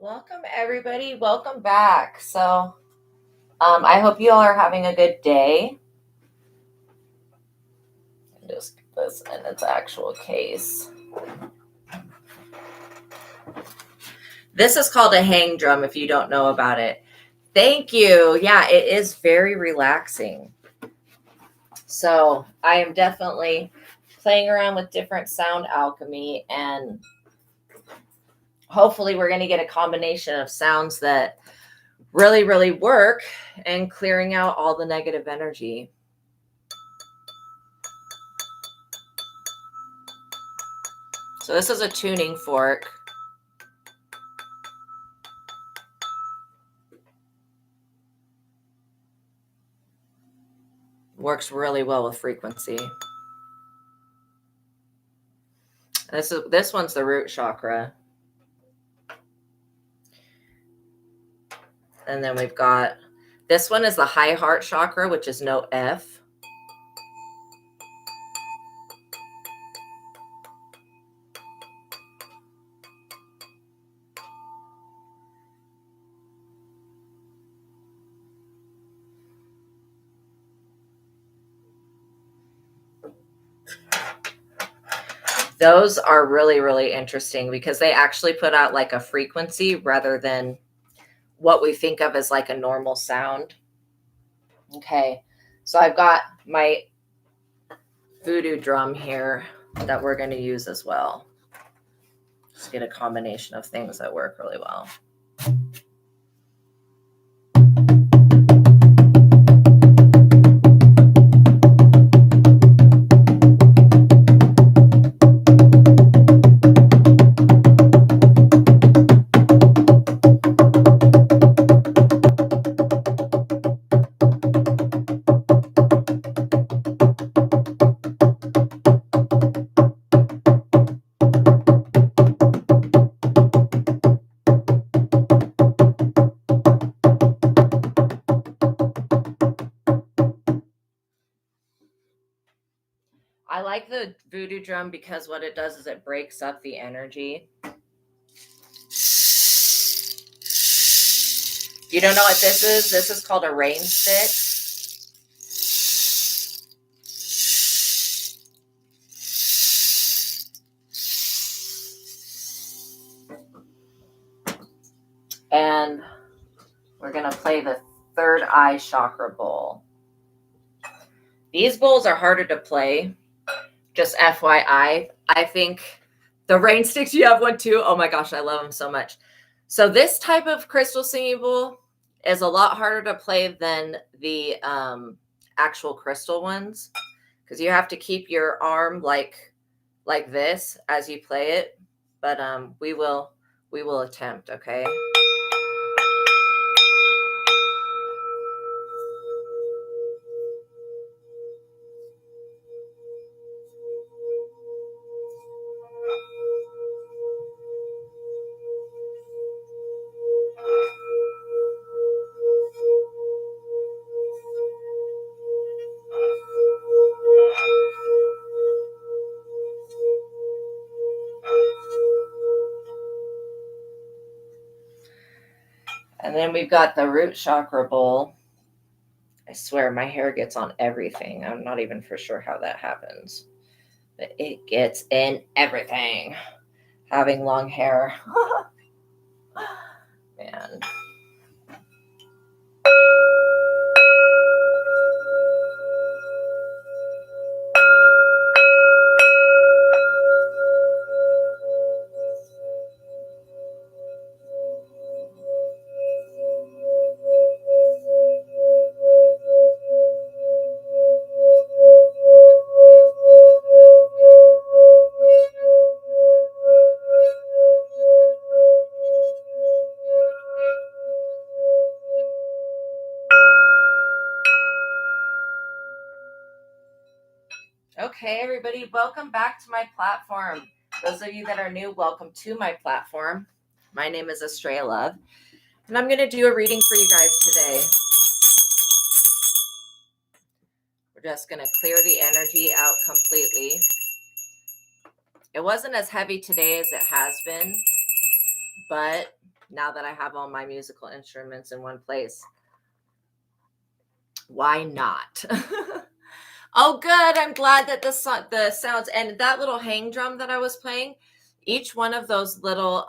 Welcome, everybody. Welcome back. So I hope you all are having a good day. Just put this in its actual case. This is called a hang drum if you don't know about it. Thank you. Yeah, it is very relaxing. So I am definitely playing around with different sound alchemy, and hopefully we're going to get a combination of sounds that really, really work in clearing out all the negative energy. So this is a tuning fork. Works really well with frequency. This one's the root chakra. And then we've got, this one is the high heart chakra, which is note F. Those are really, really interesting because they actually put out like a frequency rather than what we think of as like a normal sound. Okay, so I've got my voodoo drum here that we're going to use as well. Just get a combination of things that work really well. I like the voodoo drum because what it does is it breaks up the energy. You don't know what this is? This is called a rain stick. And we're going to play the third eye chakra bowl. These bowls are harder to play. Just FYI, I think the rain sticks, you have one too. Oh my gosh, I love them so much. So this type of crystal singing bowl is a lot harder to play than the actual crystal ones because you have to keep your arm like this as you play it. But we will attempt, okay? And then we've got the root chakra bowl. I swear my hair gets on everything. I'm not even for sure how that happens. But it gets in everything. Having long hair. Man. Okay, everybody, welcome back to my platform. Those of you that are new, welcome to my platform. My name is Astraea Love, and I'm going to do a reading for you guys today. We're just going to clear the energy out completely. It wasn't as heavy today as it has been, but now that I have all my musical instruments in one place, why not? Oh, good. I'm glad that the sounds and that little hang drum that I was playing, each one of those little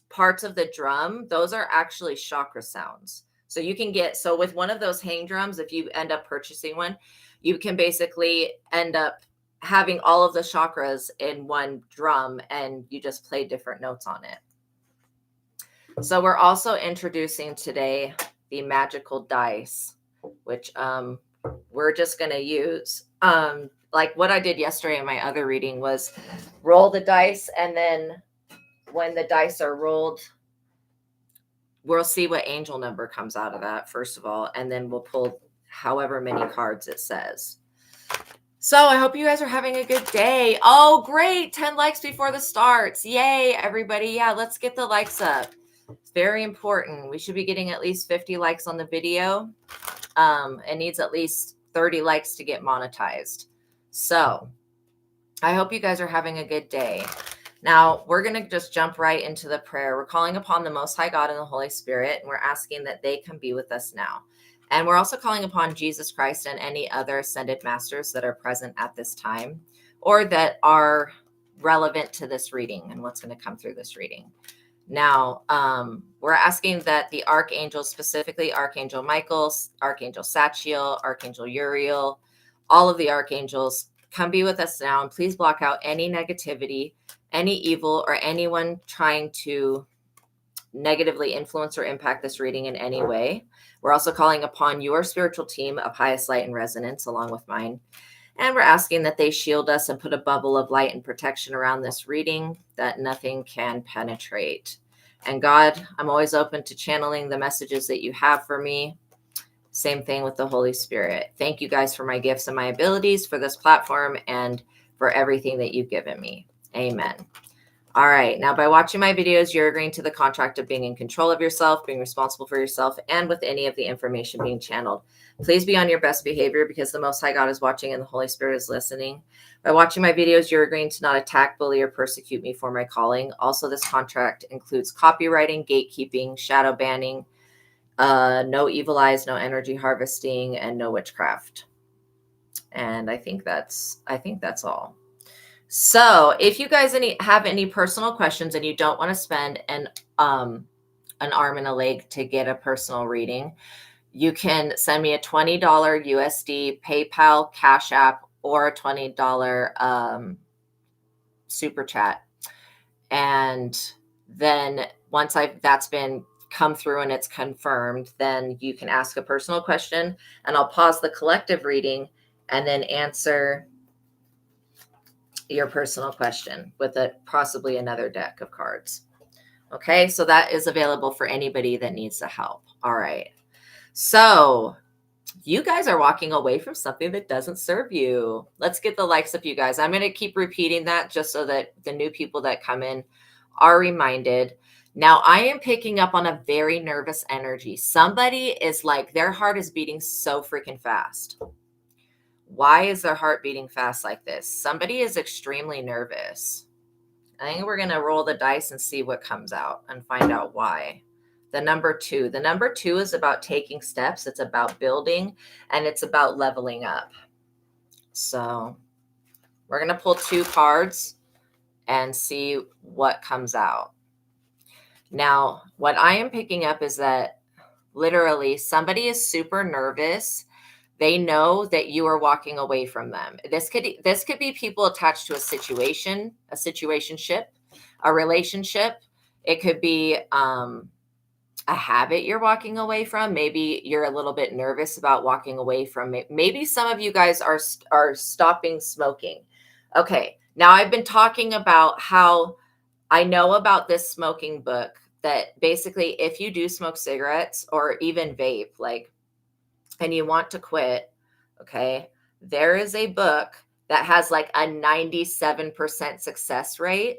parts of the drum, those are actually chakra sounds. So you can get, so with one of those hang drums, if you end up purchasing one, you can basically end up having all of the chakras in one drum and you just play different notes on it. So we're also introducing today the magical dice, which we're just going to use. Like what I did yesterday in my other reading was roll the dice, and then when the dice are rolled, we'll see what angel number comes out of that, first of all, and then we'll pull however many cards it says. So I hope you guys are having a good day. Oh, great. 10 likes before the starts. Yay, everybody. Yeah, let's get the likes up. It's very important. We should be getting at least 50 likes on the video. It needs at least 30 likes to get monetized. So I hope you guys are having a good day. Now, we're going to just jump right into the prayer. We're calling upon the Most High God and the Holy Spirit, and we're asking that they can be with us now. And we're also calling upon Jesus Christ and any other ascended masters that are present at this time or that are relevant to this reading and what's going to come through this reading. Now, we're asking that the archangels, specifically Archangel Michael, Archangel Sachiel, Archangel Uriel, all of the archangels, come be with us now, and please block out any negativity, any evil, or anyone trying to negatively influence or impact this reading in any way. We're also calling upon your spiritual team of highest light and resonance along with mine. And we're asking that they shield us and put a bubble of light and protection around this reading that nothing can penetrate. And God, I'm always open to channeling the messages that you have for me. Same thing with the Holy Spirit. Thank you guys for my gifts and my abilities, for this platform, and for everything that you've given me. Amen. All right. Now, by watching my videos, you're agreeing to the contract of being in control of yourself, being responsible for yourself, and with any of the information being channeled. Please be on your best behavior because the Most High God is watching and the Holy Spirit is listening. By watching my videos, you're agreeing to not attack, bully, or persecute me for my calling. Also, this contract includes copywriting, gatekeeping, shadow banning, no evil eyes, no energy harvesting, and no witchcraft. And I think that's all. So if you guys have any personal questions and you don't want to spend an arm and a leg to get a personal reading, you can send me a $20 USD PayPal, Cash App, or a $20 super chat. And then once that's been come through and it's confirmed, then you can ask a personal question, and I'll pause the collective reading and then answer your personal question with possibly another deck of cards. Okay, so that is available for anybody that needs the help. All right. So you guys are walking away from something that doesn't serve you. Let's get the likes up, you guys. I'm going to keep repeating that just so that the new people that come in are reminded. Now, I am picking up on a very nervous energy. Somebody is like, their heart is beating so freaking fast. Why is their heart beating fast like this? Somebody is extremely nervous. I think we're going to roll the dice and see what comes out and find out why. The number 2. The number 2 is about taking steps. It's about building, and it's about leveling up. So we're going to pull 2 cards and see what comes out. Now, what I am picking up is that literally somebody is super nervous. They know that you are walking away from them. This could be people attached to a situation, a situationship, a relationship. It could be a habit you're walking away from. Maybe you're a little bit nervous about walking away from it. Maybe some of you guys are stopping smoking. Okay, now I've been talking about how I know about this smoking book that basically if you do smoke cigarettes or even vape, and you want to quit, okay, there is a book that has like a 97% success rate.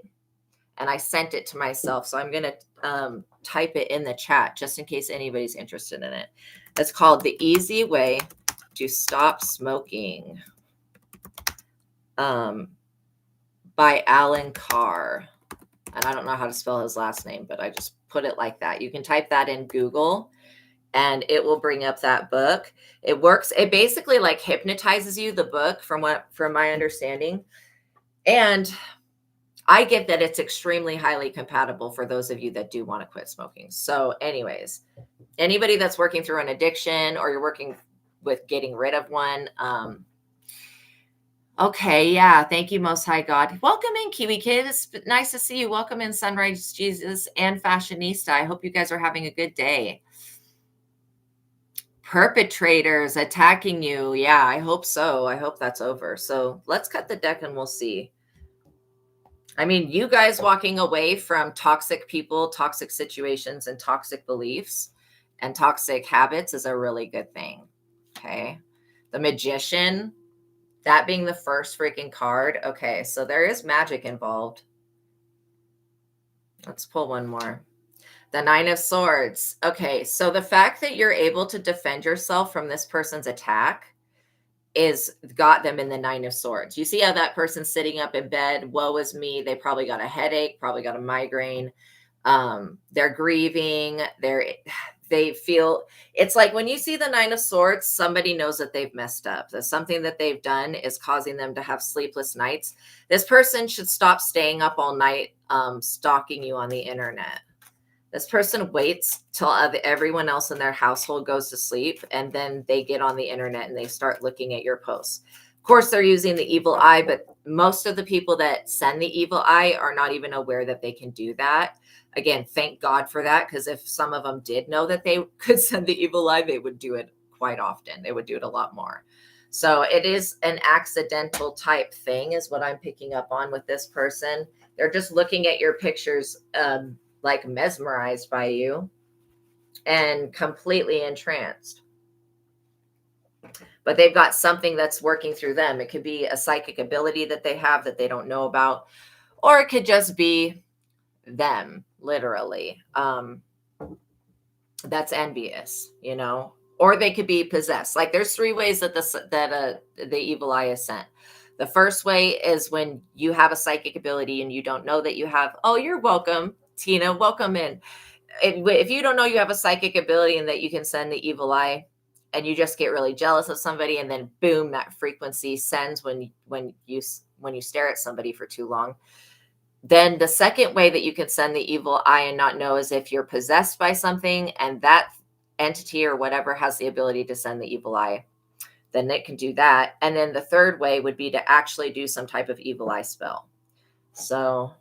And I sent it to myself. So I'm going to type it in the chat just in case anybody's interested in it. It's called The Easy Way to Stop Smoking by Alan Carr. And I don't know how to spell his last name, but I just put it like that. You can type that in Google and it will bring up that book. It works. It basically like hypnotizes you, the book, from my understanding. And I get that it's extremely highly compatible for those of you that do want to quit smoking. So anyways, anybody that's working through an addiction or you're working with getting rid of one, Okay, yeah. Thank you, Most High God. Welcome in, Kiwi Kid. It's nice to see you. Welcome in, Sunrise Jesus and Fashionista. I hope you guys are having a good day. Perpetrators attacking you. Yeah, I hope so. I hope that's over. So let's cut the deck and we'll see. I mean, you guys walking away from toxic people, toxic situations, and toxic beliefs and toxic habits is a really good thing. Okay. The Magician, that being the first freaking card. Okay, so there is magic involved. Let's pull one more. The Nine of Swords. Okay, so the fact that you're able to defend yourself from this person's attack is got them in the Nine of Swords. You see how that person's sitting up in bed, woe is me. They probably got a headache, probably got a migraine. They're grieving. They feel, it's like when you see the Nine of Swords, somebody knows that they've messed up. That something that they've done is causing them to have sleepless nights. This person should stop staying up all night, stalking you on the internet. This person waits till everyone else in their household goes to sleep, and then they get on the internet and they start looking at your posts. Of course, they're using the evil eye, but most of the people that send the evil eye are not even aware that they can do that. Again, thank God for that, because if some of them did know that they could send the evil eye, they would do it quite often. They would do it a lot more. So it is an accidental type thing is what I'm picking up on with this person. They're just looking at your pictures, like mesmerized by you and completely entranced. But they've got something that's working through them. It could be a psychic ability that they have that they don't know about, or it could just be them, literally. That's envious, you know, or they could be possessed. Like there's three ways that the evil eye is sent. The first way is when you have a psychic ability and you don't know that you have. Oh, you're welcome, Tina. Welcome in. If you don't know you have a psychic ability and that you can send the evil eye, and you just get really jealous of somebody, and then boom, that frequency sends when you stare at somebody for too long. Then the second way that you can send the evil eye and not know is if you're possessed by something and that entity or whatever has the ability to send the evil eye, then it can do that. And then the third way would be to actually do some type of evil eye spell. So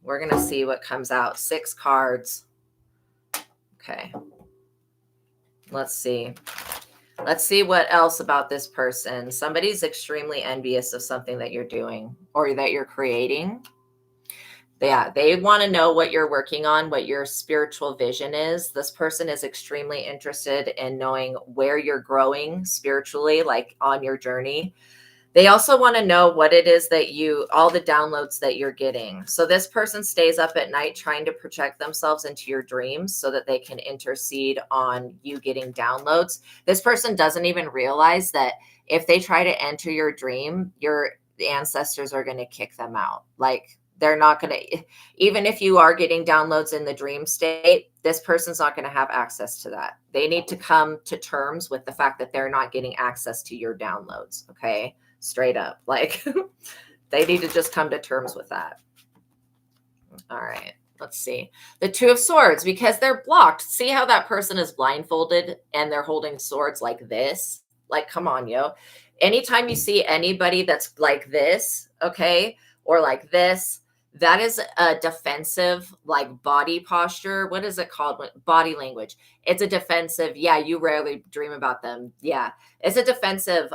we're going to see what comes out. 6 cards. Okay. Let's see. Let's see what else about this person. Somebody's extremely envious of something that you're doing or that you're creating. Yeah, they want to know what you're working on, what your spiritual vision is. This person is extremely interested in knowing where you're growing spiritually, like on your journey. They also want to know what it is that all the downloads that you're getting. So this person stays up at night trying to project themselves into your dreams so that they can intercede on you getting downloads. This person doesn't even realize that if they try to enter your dream, your ancestors are going to kick them out. Like they're not going to, even if you are getting downloads in the dream state, this person's not going to have access to that. They need to come to terms with the fact that they're not getting access to your downloads. Okay. Straight up. Like they need to just come to terms with that. All right. Let's see. The Two of Swords, because they're blocked. See how that person is blindfolded and they're holding swords like this? Like, come on, yo. Anytime you see anybody that's like this, okay, or like this, that is a defensive, like body posture. What is it called? Body language. It's a defensive. Yeah, you rarely dream about them. Yeah, it's a defensive.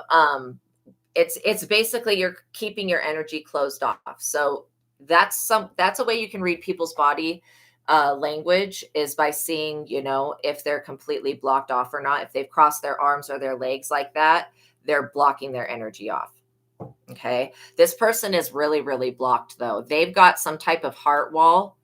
It's basically you're keeping your energy closed off. So that's a way you can read people's body language is by seeing, you know, if they're completely blocked off or not. If they've crossed their arms or their legs like that, they're blocking their energy off. Okay. This person is really, really blocked though. They've got some type of heart wall.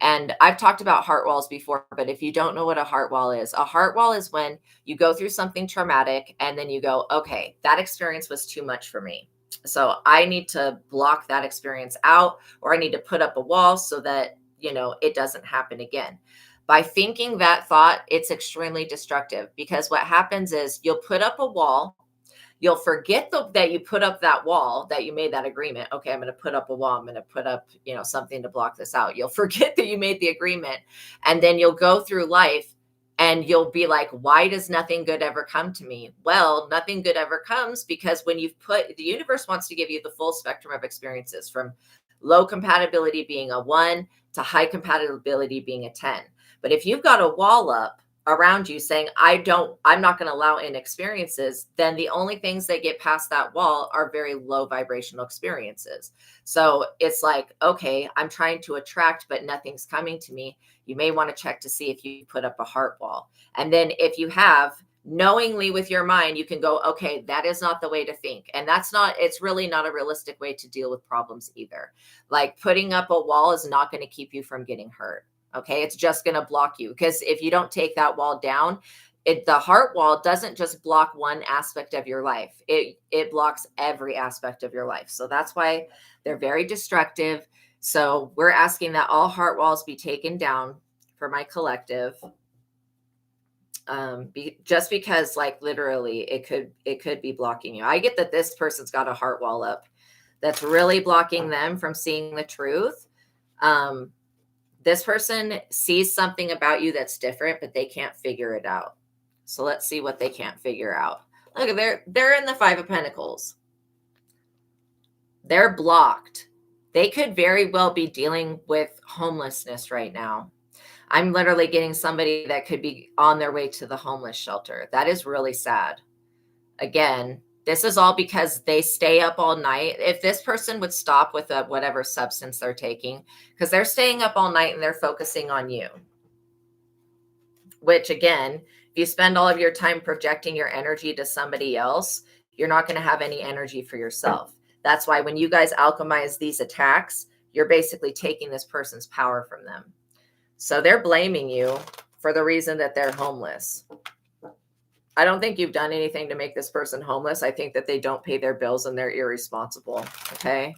And I've talked about heart walls before, but if you don't know what a heart wall is when you go through something traumatic and then you go, okay, that experience was too much for me. So I need to block that experience out, or I need to put up a wall so that, you know, it doesn't happen again. By thinking that thought, it's extremely destructive, because what happens is you'll put up a wall. You'll forget that you put up that wall, that you made that agreement. Okay, I'm going to put up a wall. I'm going to put up, you know, something to block this out. You'll forget that you made the agreement. And then you'll go through life And you'll be like, why does nothing good ever come to me? Well, nothing good ever comes because when you've put, the universe wants to give you the full spectrum of experiences, from low compatibility being a 1 to high compatibility being a 10. But if you've got a wall up around you saying, I'm not going to allow in experiences, then the only things that get past that wall are very low vibrational experiences. So it's like, okay, I'm trying to attract, but nothing's coming to me. You may want to check to see if you put up a heart wall. And then if you have, knowingly with your mind, you can go, okay, that is not the way to think. And it's really not a realistic way to deal with problems either. Like putting up a wall is not going to keep you from getting hurt. Okay. It's just going to block you, because if you don't take that wall down, the heart wall doesn't just block one aspect of your life. It blocks every aspect of your life. So that's why they're very destructive. So we're asking that all heart walls be taken down for my collective. Just because, like, literally it could be blocking you. I get that this person's got a heart wall up that's really blocking them from seeing the truth. This person sees something about you that's different, but they can't figure it out. So let's see what they can't figure out. Look, they're in the 5 of Pentacles. They're blocked. They could very well be dealing with homelessness right now. I'm literally getting somebody that could be on their way to the homeless shelter. That is really sad. Again, this is all because they stay up all night. If this person would stop with whatever substance they're taking, because they're staying up all night and they're focusing on you. Which, again, if you spend all of your time projecting your energy to somebody else, you're not going to have any energy for yourself. That's why when you guys alchemize these attacks, you're basically taking this person's power from them. So they're blaming you for the reason that they're homeless. I don't think you've done anything to make this person homeless. I think that they don't pay their bills and they're irresponsible. Okay.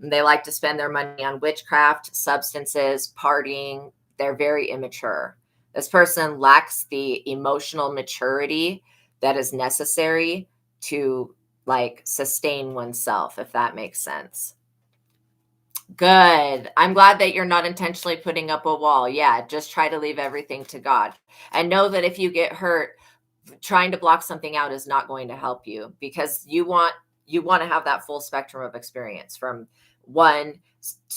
And they like to spend their money on witchcraft, substances, partying. They're very immature. This person lacks the emotional maturity that is necessary to, like, sustain oneself, if that makes sense. Good. I'm glad that you're not intentionally putting up a wall. Yeah, just try to leave everything to God. And know that if you get hurt, trying to block something out is not going to help you, because you want to have that full spectrum of experience from 1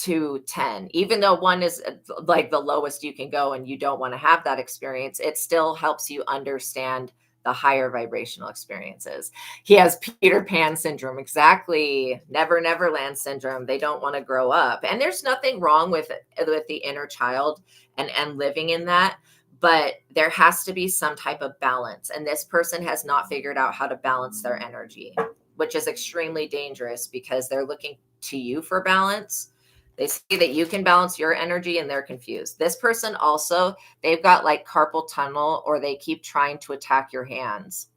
to 10. Even though 1 is like the lowest you can go and you don't want to have that experience, it still helps you understand the higher vibrational experiences. He has Peter Pan syndrome. Exactly. Never land syndrome. They don't want to grow up. And there's nothing wrong with the inner child and living in that. But there has to be some type of balance. And this person has not figured out how to balance their energy, which is extremely dangerous, because they're looking to you for balance. They see that you can balance your energy and they're confused. This person also, they've got like carpal tunnel, or they keep trying to attack your hands.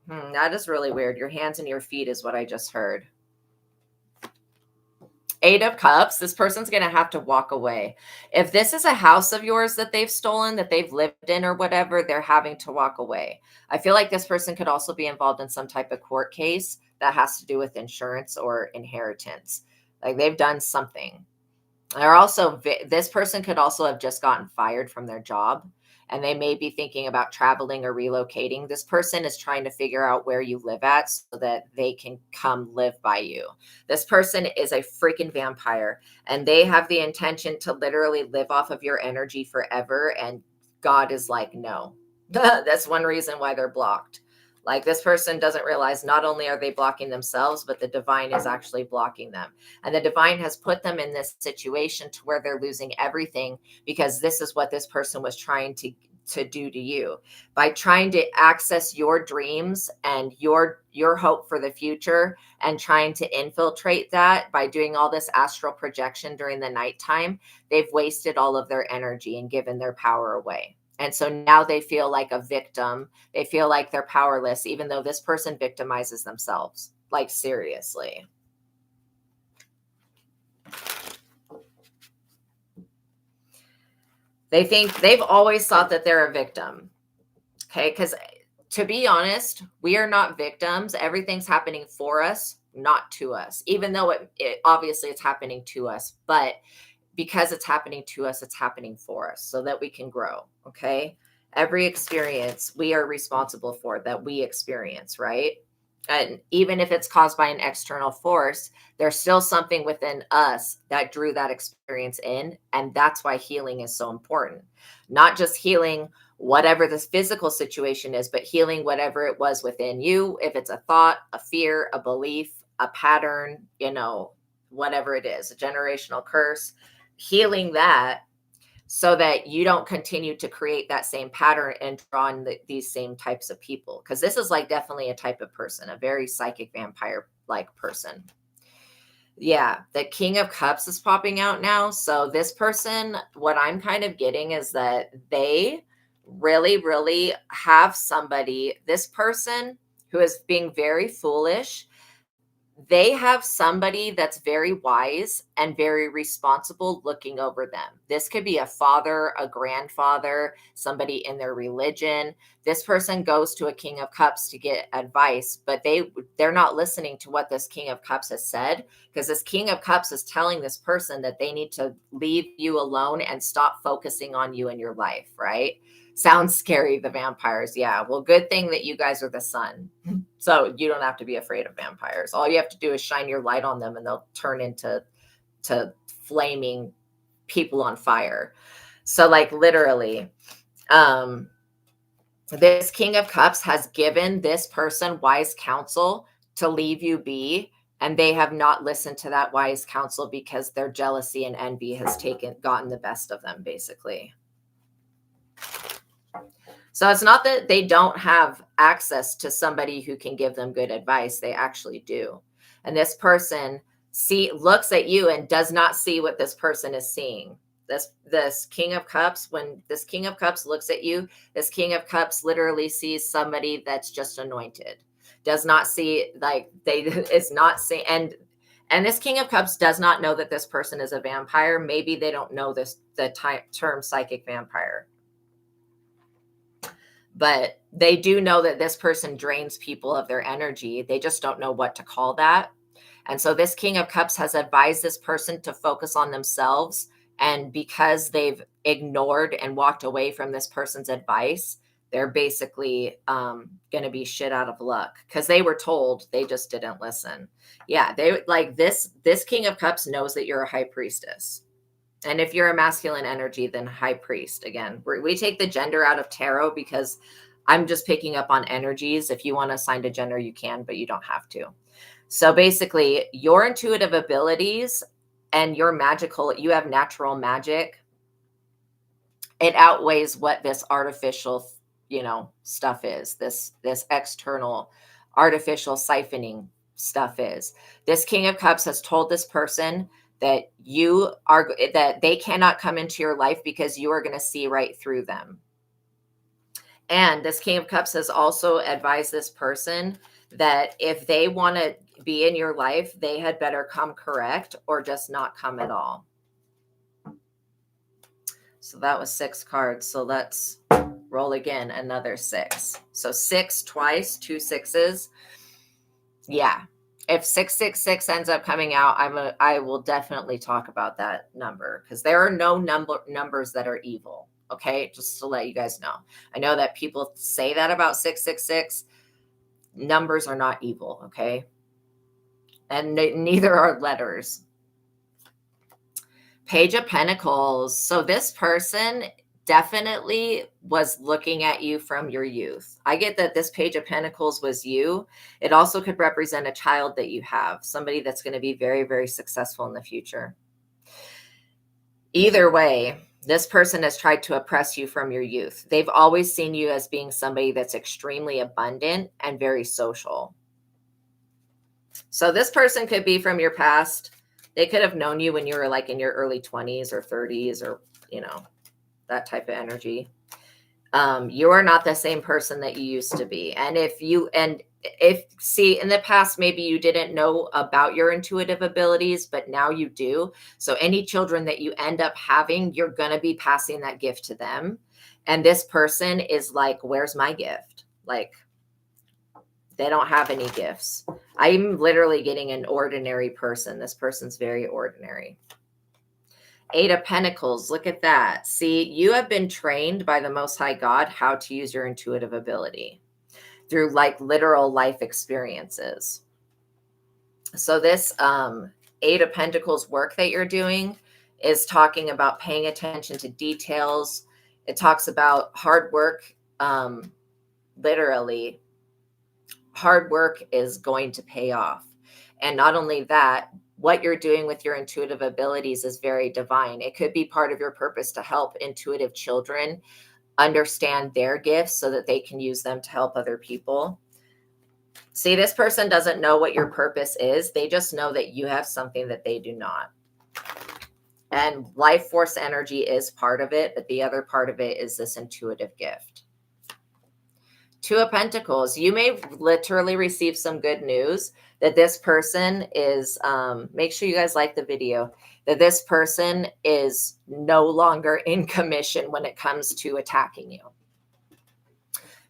That is really weird. Your hands and your feet is what I just heard. 8 of Cups, this person's going to have to walk away. If this is a house of yours that they've stolen, that they've lived in or whatever, they're having to walk away. I feel like this person could also be involved in some type of court case that has to do with insurance or inheritance. Like they've done something. This person could also have just gotten fired from their job, and they may be thinking about traveling or relocating. This person is trying to figure out where you live at so that they can come live by you. This person is a freaking vampire, and they have the intention to literally live off of your energy forever. And God is like, no. That's one reason why they're blocked. Like, this person doesn't realize not only are they blocking themselves, but the divine is actually blocking them. And the divine has put them in this situation to where they're losing everything, because this is what this person was trying to do to you. By trying to access your dreams and your hope for the future, and trying to infiltrate that by doing all this astral projection during the nighttime, they've wasted all of their energy and given their power away. And so now they feel like a victim. They feel like they're powerless, even though this person victimizes themselves. Like, seriously. They've always thought that they're a victim. Okay. Because to be honest, we are not victims. Everything's happening for us, not to us, even though it obviously it's happening to us, but because it's happening to us, it's happening for us so that we can grow. Okay. Every experience we are responsible for that we experience, right? And even if it's caused by an external force, there's still something within us that drew that experience in. And that's why healing is so important. Not just healing whatever this physical situation is, but healing whatever it was within you. If it's a thought, a fear, a belief, a pattern, whatever it is, a generational curse, healing that so that you don't continue to create that same pattern and draw in these same types of people. Because this is like definitely a type of person, a very psychic vampire like person. Yeah, the King of Cups is popping out now. So this person, what I'm kind of getting is that they really, really have somebody, this person who is being very foolish, they have somebody that's very wise and very responsible looking over them. This could be a father, a grandfather, somebody in their religion. This person goes to a King of Cups to get advice, but they're not listening to what this King of Cups has said, because this King of Cups is telling this person that they need to leave you alone and stop focusing on you in your life, right? Sounds scary, the vampires. Yeah. Well, good thing that you guys are the sun. So you don't have to be afraid of vampires. All you have to do is shine your light on them and they'll turn into flaming people on fire. So like literally, this King of Cups has given this person wise counsel to leave you be. And they have not listened to that wise counsel because their jealousy and envy has gotten the best of them, basically. So it's not that they don't have access to somebody who can give them good advice. They actually do. And this person looks at you and does not see what this person is seeing. This King of Cups, when this King of Cups looks at you, this King of Cups literally sees somebody that's just anointed. Does not see, is not seeing, and this King of Cups does not know that this person is a vampire. Maybe they don't know the term psychic vampire. But they do know that this person drains people of their energy. They just don't know what to call that. And so this King of Cups has advised this person to focus on themselves. And because they've ignored and walked away from this person's advice, they're basically going to be shit out of luck because they were told, they just didn't listen. Yeah, they like this King of Cups knows that you're a high priestess. And if you're a masculine energy, then high priest. Again, we take the gender out of tarot because I'm just picking up on energies. If you want to assign a gender, you can, but you don't have to. So basically, your intuitive abilities and your you have natural magic. It outweighs what this artificial, stuff is. This external artificial siphoning stuff is. This King of Cups has told this person that that they cannot come into your life because you are going to see right through them. And this King of Cups has also advised this person that if they want to be in your life, they had better come correct or just not come at all. So that was 6 cards. So let's roll again, another 6. So 6 twice, 2 6s. Yeah. If 666 ends up coming out, I will definitely talk about that number because there are no numbers that are evil. Okay, just to let you guys know. I know that people say that about 666. Numbers are not evil. Okay, and neither are letters. Page of Pentacles. So this person definitely was looking at you from your youth. I get that this Page of Pentacles was you. It also could represent a child that you have, somebody that's going to be very, very successful in the future. Either way, this person has tried to oppress you from your youth. They've always seen you as being somebody that's extremely abundant and very social. So this person could be from your past. They could have known you when you were like in your early 20s or 30s or, that type of energy. You are not the same person that you used to be. And if in the past, maybe you didn't know about your intuitive abilities, but now you do. So any children that you end up having, you're going to be passing that gift to them. And this person is like, where's my gift? Like, they don't have any gifts. I'm literally getting an ordinary person. This person's very ordinary. Eight of Pentacles. Look at that. See, you have been trained by the Most High God how to use your intuitive ability through like literal life experiences. So this Eight of Pentacles work that you're doing is talking about paying attention to details. It talks about hard work. Literally, hard work is going to pay off. And not only that, what you're doing with your intuitive abilities is very divine. It could be part of your purpose to help intuitive children understand their gifts so that they can use them to help other people. See, this person doesn't know what your purpose is. They just know that you have something that they do not. And life force energy is part of it, but the other part of it is this intuitive gift. Two of Pentacles. You may literally receive some good news that this person is, make sure you guys like the video, that this person is no longer in commission when it comes to attacking you.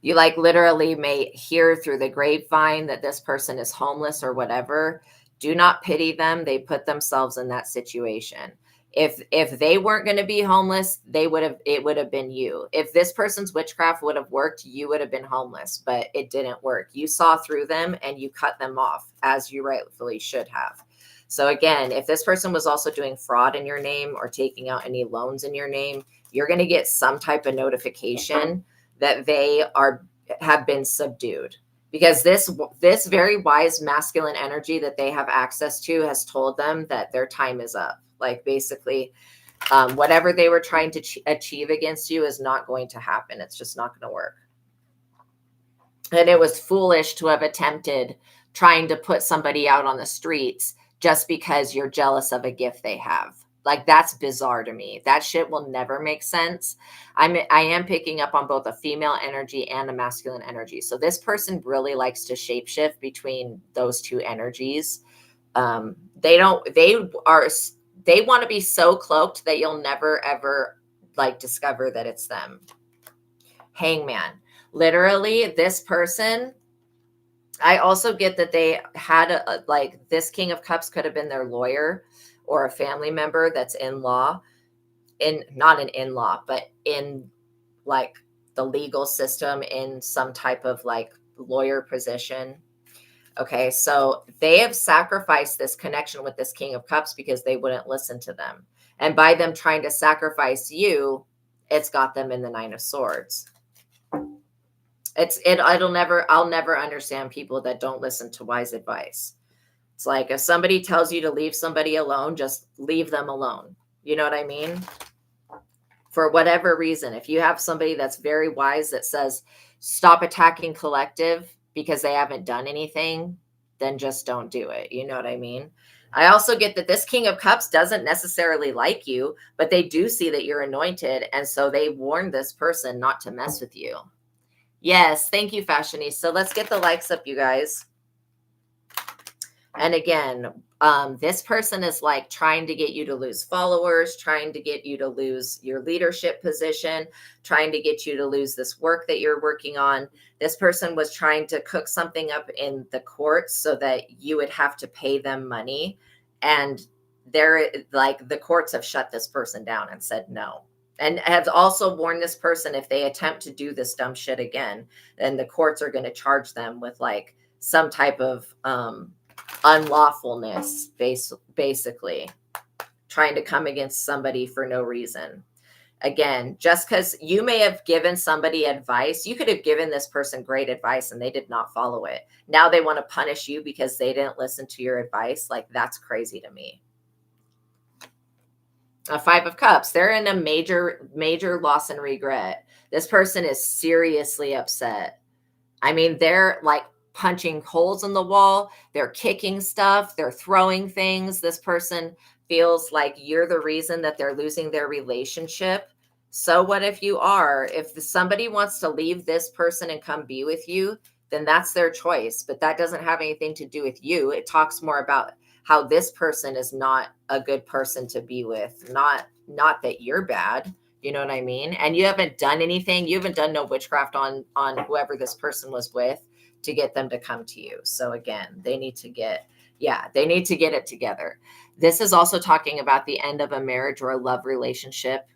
You like literally may hear through the grapevine that this person is homeless or whatever. Do not pity them. They put themselves in that situation. If they weren't going to be homeless, it would have been you. If this person's witchcraft would have worked, you would have been homeless, but it didn't work. You saw through them and you cut them off, as you rightfully should have. So again, if this person was also doing fraud in your name or taking out any loans in your name, you're going to get some type of notification that they have been subdued, because this very wise masculine energy that they have access to has told them that their time is up. Like basically, whatever they were trying to achieve against you is not going to happen. It's just not going to work. And it was foolish to have attempted trying to put somebody out on the streets just because you're jealous of a gift they have. Like, that's bizarre to me. That shit will never make sense. I am picking up on both a female energy and a masculine energy. So this person really likes to shapeshift between those two energies. They want to be so cloaked that you'll never ever like discover that it's them. Hangman. Literally, this person, I also get that they had like this King of Cups could have been their lawyer or a family member that's in law, not an in-law, but in like the legal system, in some type of like lawyer position. Okay, so they have sacrificed this connection with this King of Cups because they wouldn't listen to them. And by them trying to sacrifice you, it's got them in the Nine of Swords. I'll never understand people that don't listen to wise advice. It's like if somebody tells you to leave somebody alone, just leave them alone. You know what I mean? For whatever reason, if you have somebody that's very wise that says, stop attacking collective because they haven't done anything, then just don't do it. You know what I mean? I also get that this King of Cups doesn't necessarily like you, but they do see that you're anointed. And so they warned this person not to mess with you. Yes. Thank you, Fashionista. Let's get the likes up, you guys. And again, this person is like trying to get you to lose followers, trying to get you to lose your leadership position, trying to get you to lose this work that you're working on. This person was trying to cook something up in the courts so that you would have to pay them money. And they're like, the courts have shut this person down and said no. And have also warned this person, if they attempt to do this dumb shit again, then the courts are going to charge them with like some type of unlawfulness, basically trying to come against somebody for no reason. Again, just because you may have given somebody advice, you could have given this person great advice and they did not follow it. Now they want to punish you because they didn't listen to your advice. Like, that's crazy to me. A Five of Cups. They're in a major loss and regret. This person is seriously upset. I mean, they're like punching holes in the wall. They're kicking stuff. They're throwing things. This person feels like you're the reason that they're losing their relationship. So what if you are? If somebody wants to leave this person and come be with you, then that's their choice. But that doesn't have anything to do with you. It talks more about how this person is not a good person to be with. Not that you're bad. You know what I mean? And you haven't done anything. You haven't done no witchcraft on whoever this person was with to get them to come to you. So again, they need to get Yeah, they need to get it together. This is also talking about the end of a marriage or a love relationship,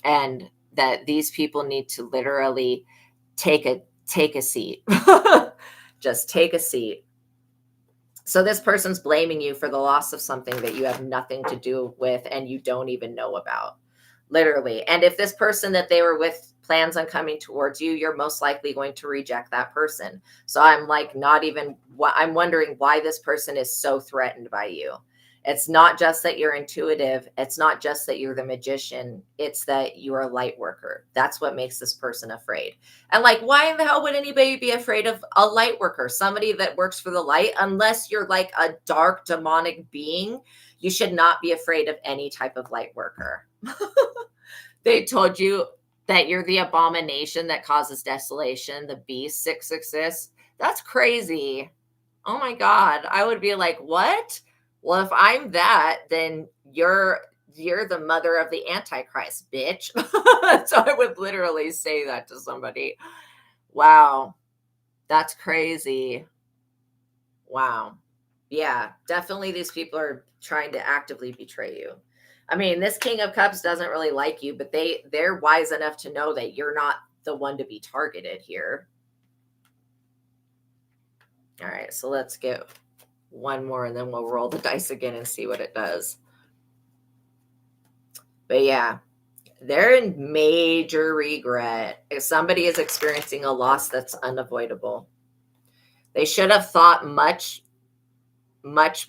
and that these people need to literally take a seat. Just take a seat. So this person's blaming you for the loss of something that you have nothing to do with and you don't even know about. Literally. And if this person that they were with plans on coming towards you, you're most likely going to reject that person. So I'm like, not even, I'm wondering why this person is so threatened by you. It's not just that you're intuitive. It's not just that you're the magician. It's that you're a light worker. That's what makes this person afraid. And like, why in the hell would anybody be afraid of a light worker, somebody that works for the light? Unless you're like a dark demonic being, you should not be afraid of any type of light worker. They told you that you're the abomination that causes desolation, the beast 666. That's crazy. Oh my God. I would be like, what? Well, if I'm that, then you're the mother of the Antichrist, bitch. So I would literally say that to somebody. Wow. That's crazy. Wow. Yeah, definitely these people are trying to actively betray you. I mean, this King of Cups doesn't really like you, but they're wise enough to know that you're not the one to be targeted here. All right, so let's get one more and then we'll roll the dice again and see what it does. But yeah, they're in major regret. If somebody is experiencing a loss that's unavoidable, they should have thought much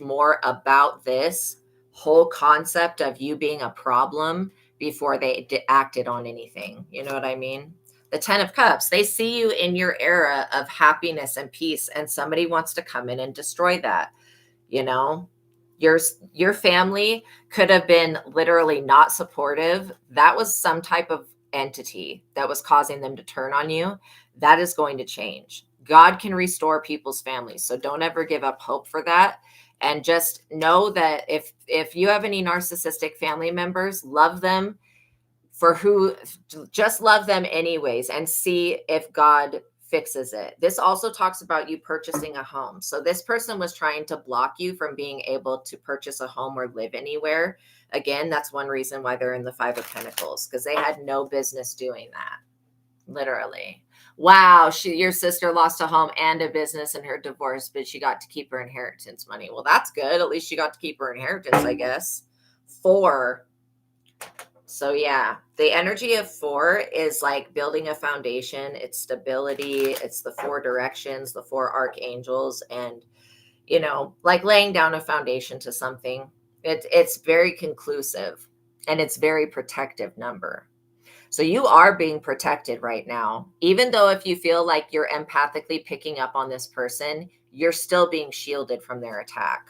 more about this whole concept of you being a problem before they acted on anything. You know what I mean? The 10 of Cups, they see you in your era of happiness and peace, and somebody wants to come in and destroy that. You know, your family could have been literally not supportive. That was some type of entity that was causing them to turn on you. That is going to change. God can restore people's families, so don't ever give up hope for that. And just know that if you have any narcissistic family members, love them for who, just love them anyways, and see if God fixes it. This also talks about you purchasing a home. So this person was trying to block you from being able to purchase a home or live anywhere. Again, that's one reason why they're in the 5 of Pentacles, because they had no business doing that. Literally. Wow, your sister lost a home and a business in her divorce, but she got to keep her inheritance money. Well, that's good. At least she got to keep her inheritance, I guess. 4. So yeah, the energy of 4 is like building a foundation. It's stability. It's the 4 directions, the 4 archangels, and like laying down a foundation to something. It's very conclusive, and it's very protective number. So you are being protected right now. Even though if you feel like you're empathically picking up on this person, you're still being shielded from their attack.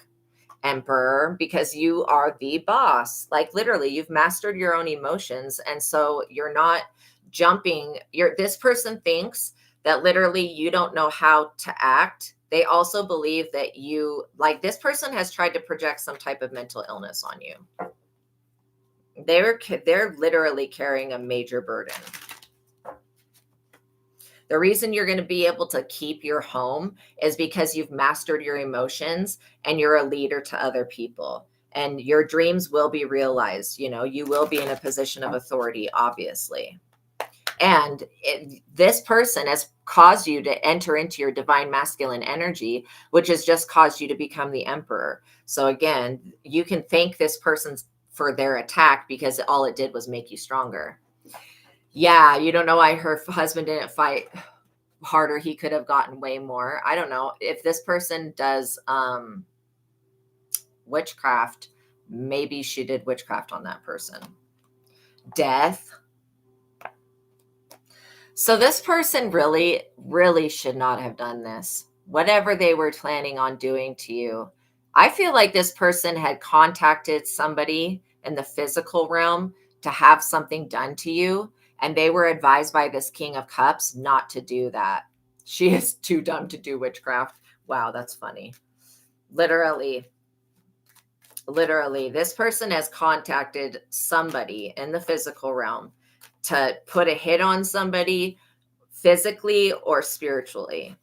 Emperor, because you are the boss. Like literally, you've mastered your own emotions. And so you're not jumping. This person thinks that literally you don't know how to act. They also believe that this person has tried to project some type of mental illness on you. They're literally carrying a major burden. The reason you're going to be able to keep your home is because you've mastered your emotions and you're a leader to other people, and your dreams will be realized. You will be in a position of authority, obviously. And this person has caused you to enter into your divine masculine energy, which has just caused you to become the emperor. So again, you can thank this person for their attack because all it did was make you stronger. Yeah, you don't know why her husband didn't fight harder. He could have gotten way more. I don't know. If this person does witchcraft, maybe she did witchcraft on that person. Death. So this person really, really should not have done this. Whatever they were planning on doing to you. I feel like this person had contacted somebody in the physical realm to have something done to you, and they were advised by this King of Cups not to do that. She is too dumb to do witchcraft. Wow, that's funny. Literally, this person has contacted somebody in the physical realm to put a hit on somebody physically or spiritually.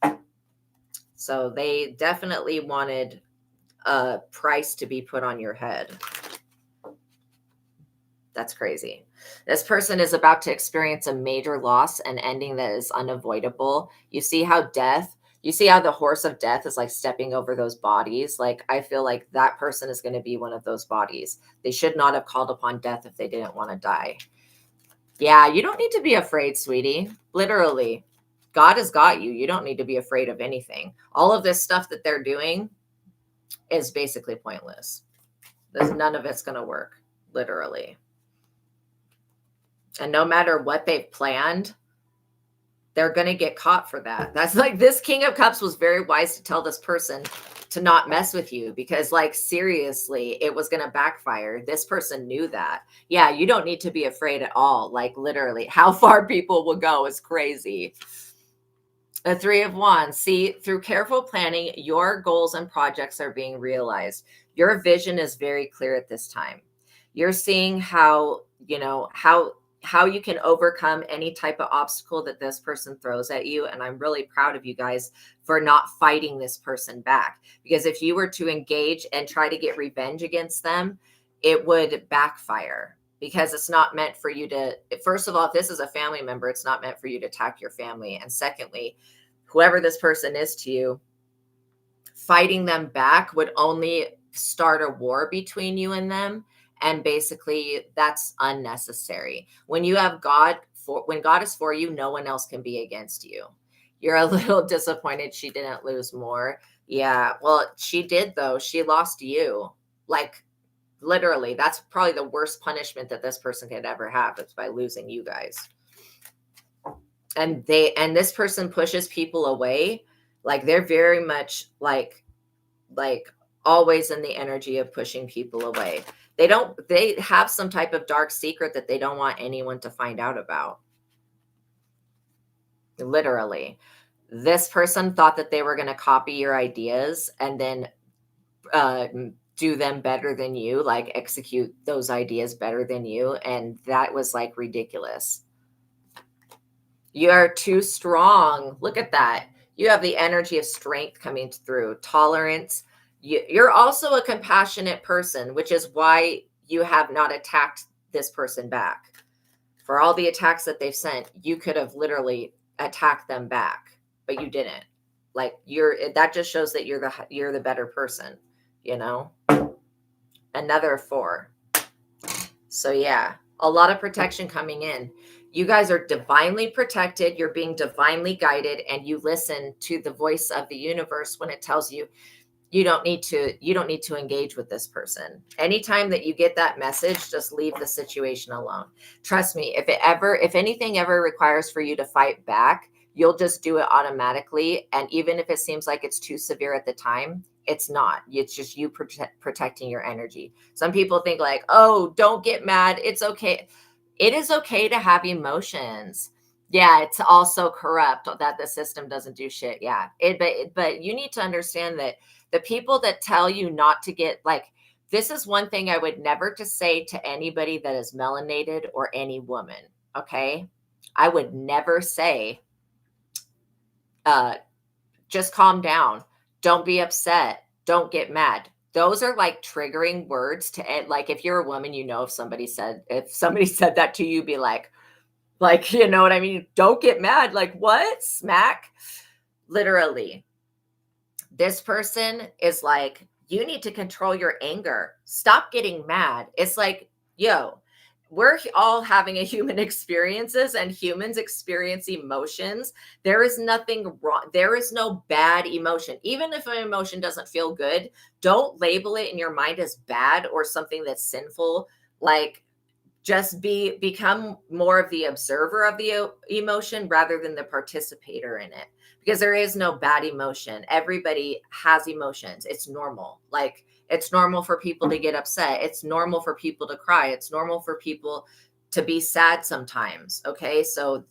So they definitely wanted a price to be put on your head. That's crazy. This person is about to experience a major loss and ending that is unavoidable. You see how the horse of death is like stepping over those bodies. Like, I feel like that person is going to be one of those bodies. They should not have called upon death if they didn't want to die. Yeah, you don't need to be afraid, sweetie. Literally. God has got you. You don't need to be afraid of anything. All of this stuff that they're doing is basically pointless. None of it's going to work. Literally. And no matter what they've planned, they're going to get caught for that. That's like, this King of Cups was very wise to tell this person to not mess with you, because like, seriously, it was going to backfire. This person knew that. Yeah, you don't need to be afraid at all. Like, literally, how far people will go is crazy. The Three of Wands. See, through careful planning, your goals and projects are being realized. Your vision is very clear at this time. You're seeing how you can overcome any type of obstacle that this person throws at you. And I'm really proud of you guys for not fighting this person back. Because if you were to engage and try to get revenge against them, it would backfire. Because it's not meant for you to, first of all, if this is a family member, it's not meant for you to attack your family. And secondly, whoever this person is to you, fighting them back would only start a war between you and them. And basically, that's unnecessary. When you have when God is for you, no one else can be against you. You're a little disappointed she didn't lose more. Yeah, well, she did, though. She lost you. Like, literally, that's probably the worst punishment that this person could ever have, is by losing you guys. And this person pushes people away. Like, they're very much like always in the energy of pushing people away. They have some type of dark secret that they don't want anyone to find out about. Literally. This person thought that they were going to copy your ideas and then do them better than you, like execute those ideas better than you. And that was like ridiculous. You are too strong. Look at that. You have the energy of strength coming through, tolerance. You're also a compassionate person, which is why you have not attacked this person back. For all the attacks that they've sent, you could have literally attacked them back, but you didn't. Like, that just shows that you're the better person, you know? Another 4. So yeah, a lot of protection coming in. You guys are divinely protected. You're being divinely guided, and you listen to the voice of the universe when it tells you you don't need to engage with this person. Anytime that you get that message, just leave the situation alone. Trust me, if anything ever requires for you to fight back, you'll just do it automatically. And even if it seems like it's too severe at the time, it's not. It's just you protecting your energy. Some people think like, oh, don't get mad. It's okay. It is okay to have emotions. Yeah, it's also corrupt that the system doesn't do shit. Yeah, but you need to understand that the people that tell you not to get, like, this is one thing I would never to say to anybody that is melanated or any woman. Okay, I would never say, just calm down. Don't be upset. Don't get mad. Those are like triggering words to end. Like, if you're a woman, if somebody said that to you, be like, you know what I mean? Don't get mad. Like, what? Smack. Literally. This person is like, you need to control your anger. Stop getting mad. It's like, yo, we're all having a human experiences, and humans experience emotions. There is nothing wrong. There is no bad emotion. Even if an emotion doesn't feel good, don't label it in your mind as bad or something that's sinful. Like, just become more of the observer of the emotion rather than the participator in it, because there is no bad emotion. Everybody has emotions. It's normal. Like, it's normal for people to get upset. It's normal for people to cry. It's normal for people to be sad sometimes. Okay. So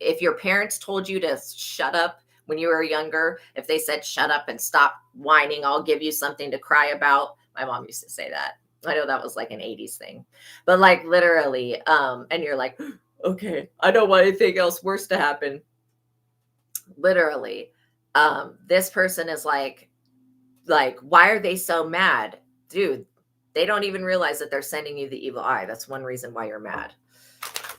if your parents told you to shut up when you were younger, if they said, shut up and stop whining, I'll give you something to cry about. My mom used to say that. I know that was like an 80s thing, but like, literally, and you're like, okay, I don't want anything else worse to happen. Literally, this person is like, like, why are they so mad? Dude, they don't even realize that they're sending you the evil eye. That's one reason why you're mad.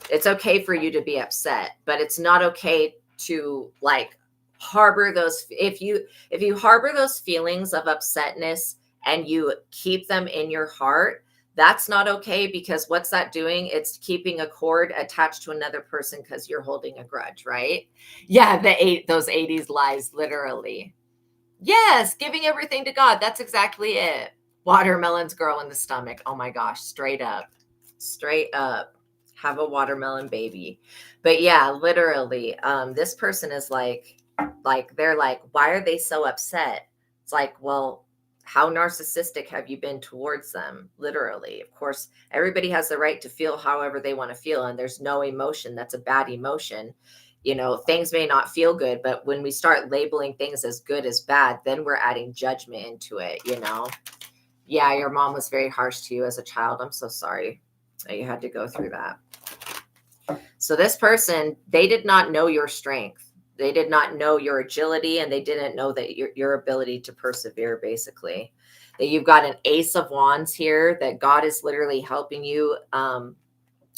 It's okay for you to be upset, but it's not okay to like harbor those. If you harbor those feelings of upsetness and you keep them in your heart, that's not okay, because what's that doing? It's keeping a cord attached to another person because you're holding a grudge, right? Yeah, those 80s lies, literally. Yes, giving everything to God. That's exactly it. Watermelons grow in the stomach. Oh my gosh, straight up. Straight up. Have a watermelon baby. But yeah, literally, this person is like they're like, why are they so upset? It's like, well, how narcissistic have you been towards them? Literally. Of course, everybody has the right to feel however they want to feel, and there's no emotion that's a bad emotion. Things may not feel good, but when we start labeling things as good as bad, then we're adding judgment into it. Yeah, your mom was very harsh to you as a child. I'm so sorry that you had to go through that. So this person, they did not know your strength. They did not know your agility, and they didn't know that your ability to persevere, basically. That you've got an Ace of Wands here, that God is literally helping you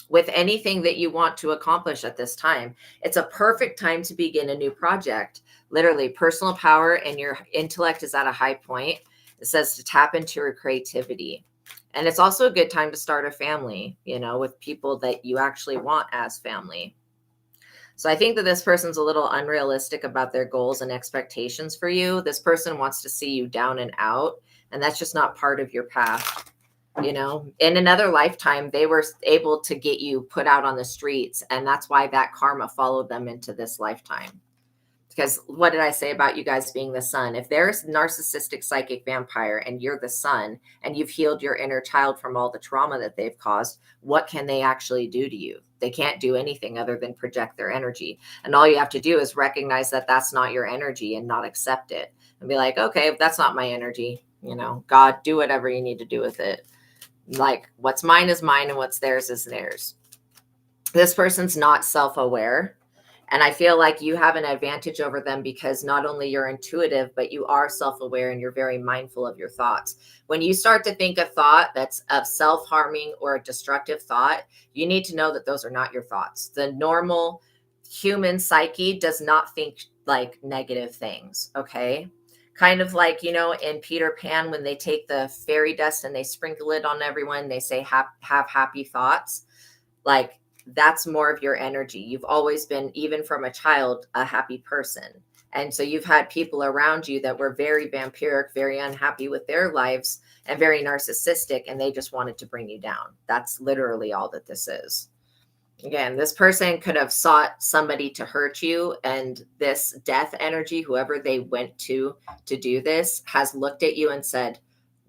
with anything that you want to accomplish at this time. It's a perfect time to begin a new project. Literally, personal power and your intellect is at a high point. It says to tap into your creativity. And it's also a good time to start a family, with people that you actually want as family. So I think that this person's a little unrealistic about their goals and expectations for you. This person wants to see you down and out, and that's just not part of your path. In another lifetime, they were able to get you put out on the streets, and that's why that karma followed them into this lifetime. Because what did I say about you guys being the sun? If there's narcissistic psychic vampire and you're the sun, and you've healed your inner child from all the trauma that they've caused, what can they actually do to you? They can't do anything other than project their energy. And all you have to do is recognize that that's not your energy and not accept it and be like, okay, that's not my energy. God, do whatever you need to do with it. Like, what's mine is mine and what's theirs is theirs. This person's not self-aware. And I feel like you have an advantage over them because not only you're intuitive, but you are self-aware and you're very mindful of your thoughts. When you start to think a thought that's of self-harming or a destructive thought, you need to know that those are not your thoughts. The normal human psyche does not think like negative things, okay? Kind of like, in Peter Pan, when they take the fairy dust and they sprinkle it on everyone, they say, have happy thoughts. Like, that's more of your energy. You've always been, even from a child, a happy person. And so you've had people around you that were very vampiric, very unhappy with their lives, and very narcissistic, and they just wanted to bring you down. That's literally all that this is. Again, this person could have sought somebody to hurt you, and this death energy, whoever they went to do this, has looked at you and said,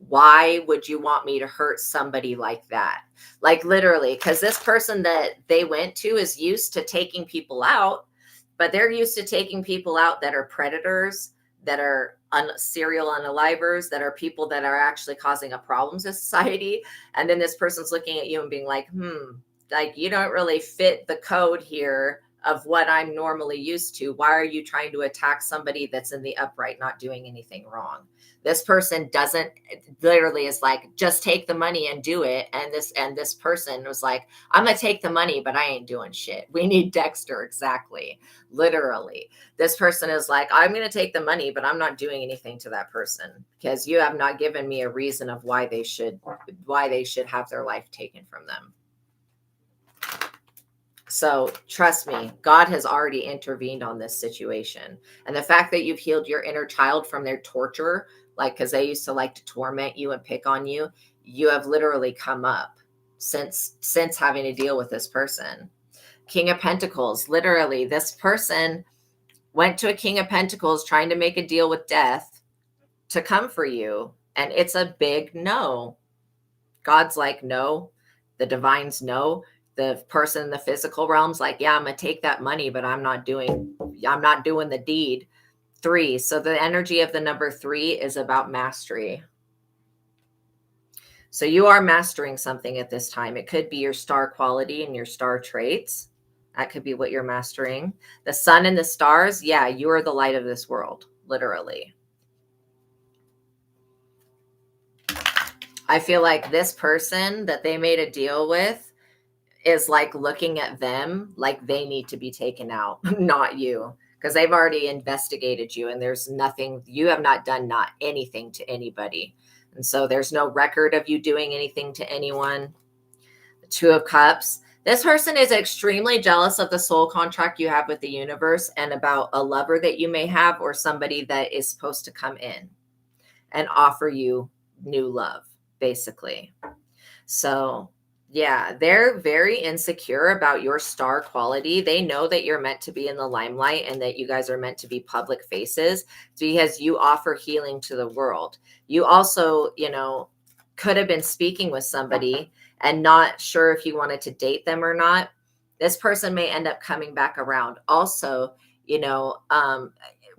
why would you want me to hurt somebody like that? Like, literally, because this person that they went to is used to taking people out, but they're used to taking people out that are predators, that are serial unalivers, that are people that are actually causing a problem to society. And then this person's looking at you and being like, like, you don't really fit the code here of what I'm normally used to. Why are you trying to attack somebody that's in the upright, not doing anything wrong? This person doesn't, literally is like, just take the money and do it. And this person was like, I'm going to take the money, but I ain't doing shit. We need Dexter. Exactly. Literally. This person is like, I'm going to take the money, but I'm not doing anything to that person because you have not given me a reason of why they should have their life taken from them. So trust me, God has already intervened on this situation. And the fact that you've healed your inner child from their torture, like, because they used to like to torment you and pick on you, you have literally come up since having to deal with this person. King of Pentacles, literally, this person went to a King of Pentacles trying to make a deal with death to come for you. And it's a big no. God's like, no. The divines no. The person in the physical realm's like, yeah, I'm going to take that money, but I'm not doing the deed. 3. So the energy of the number 3 is about mastery. So you are mastering something at this time. It could be your star quality and your star traits. That could be what you're mastering. The sun and the stars. Yeah, you are the light of this world, literally. I feel like this person that they made a deal with is like looking at them like they need to be taken out, not you, because they've already investigated you and there's nothing, you have not done not anything to anybody. And so there's no record of you doing anything to anyone. The Two of Cups. This person is extremely jealous of the soul contract you have with the universe and about a lover that you may have or somebody that is supposed to come in and offer you new love, basically. So, yeah, they're very insecure about your star quality. They know that you're meant to be in the limelight and that you guys are meant to be public faces because you offer healing to the world. You also, could have been speaking with somebody and not sure if you wanted to date them or not. This person may end up coming back around. Also,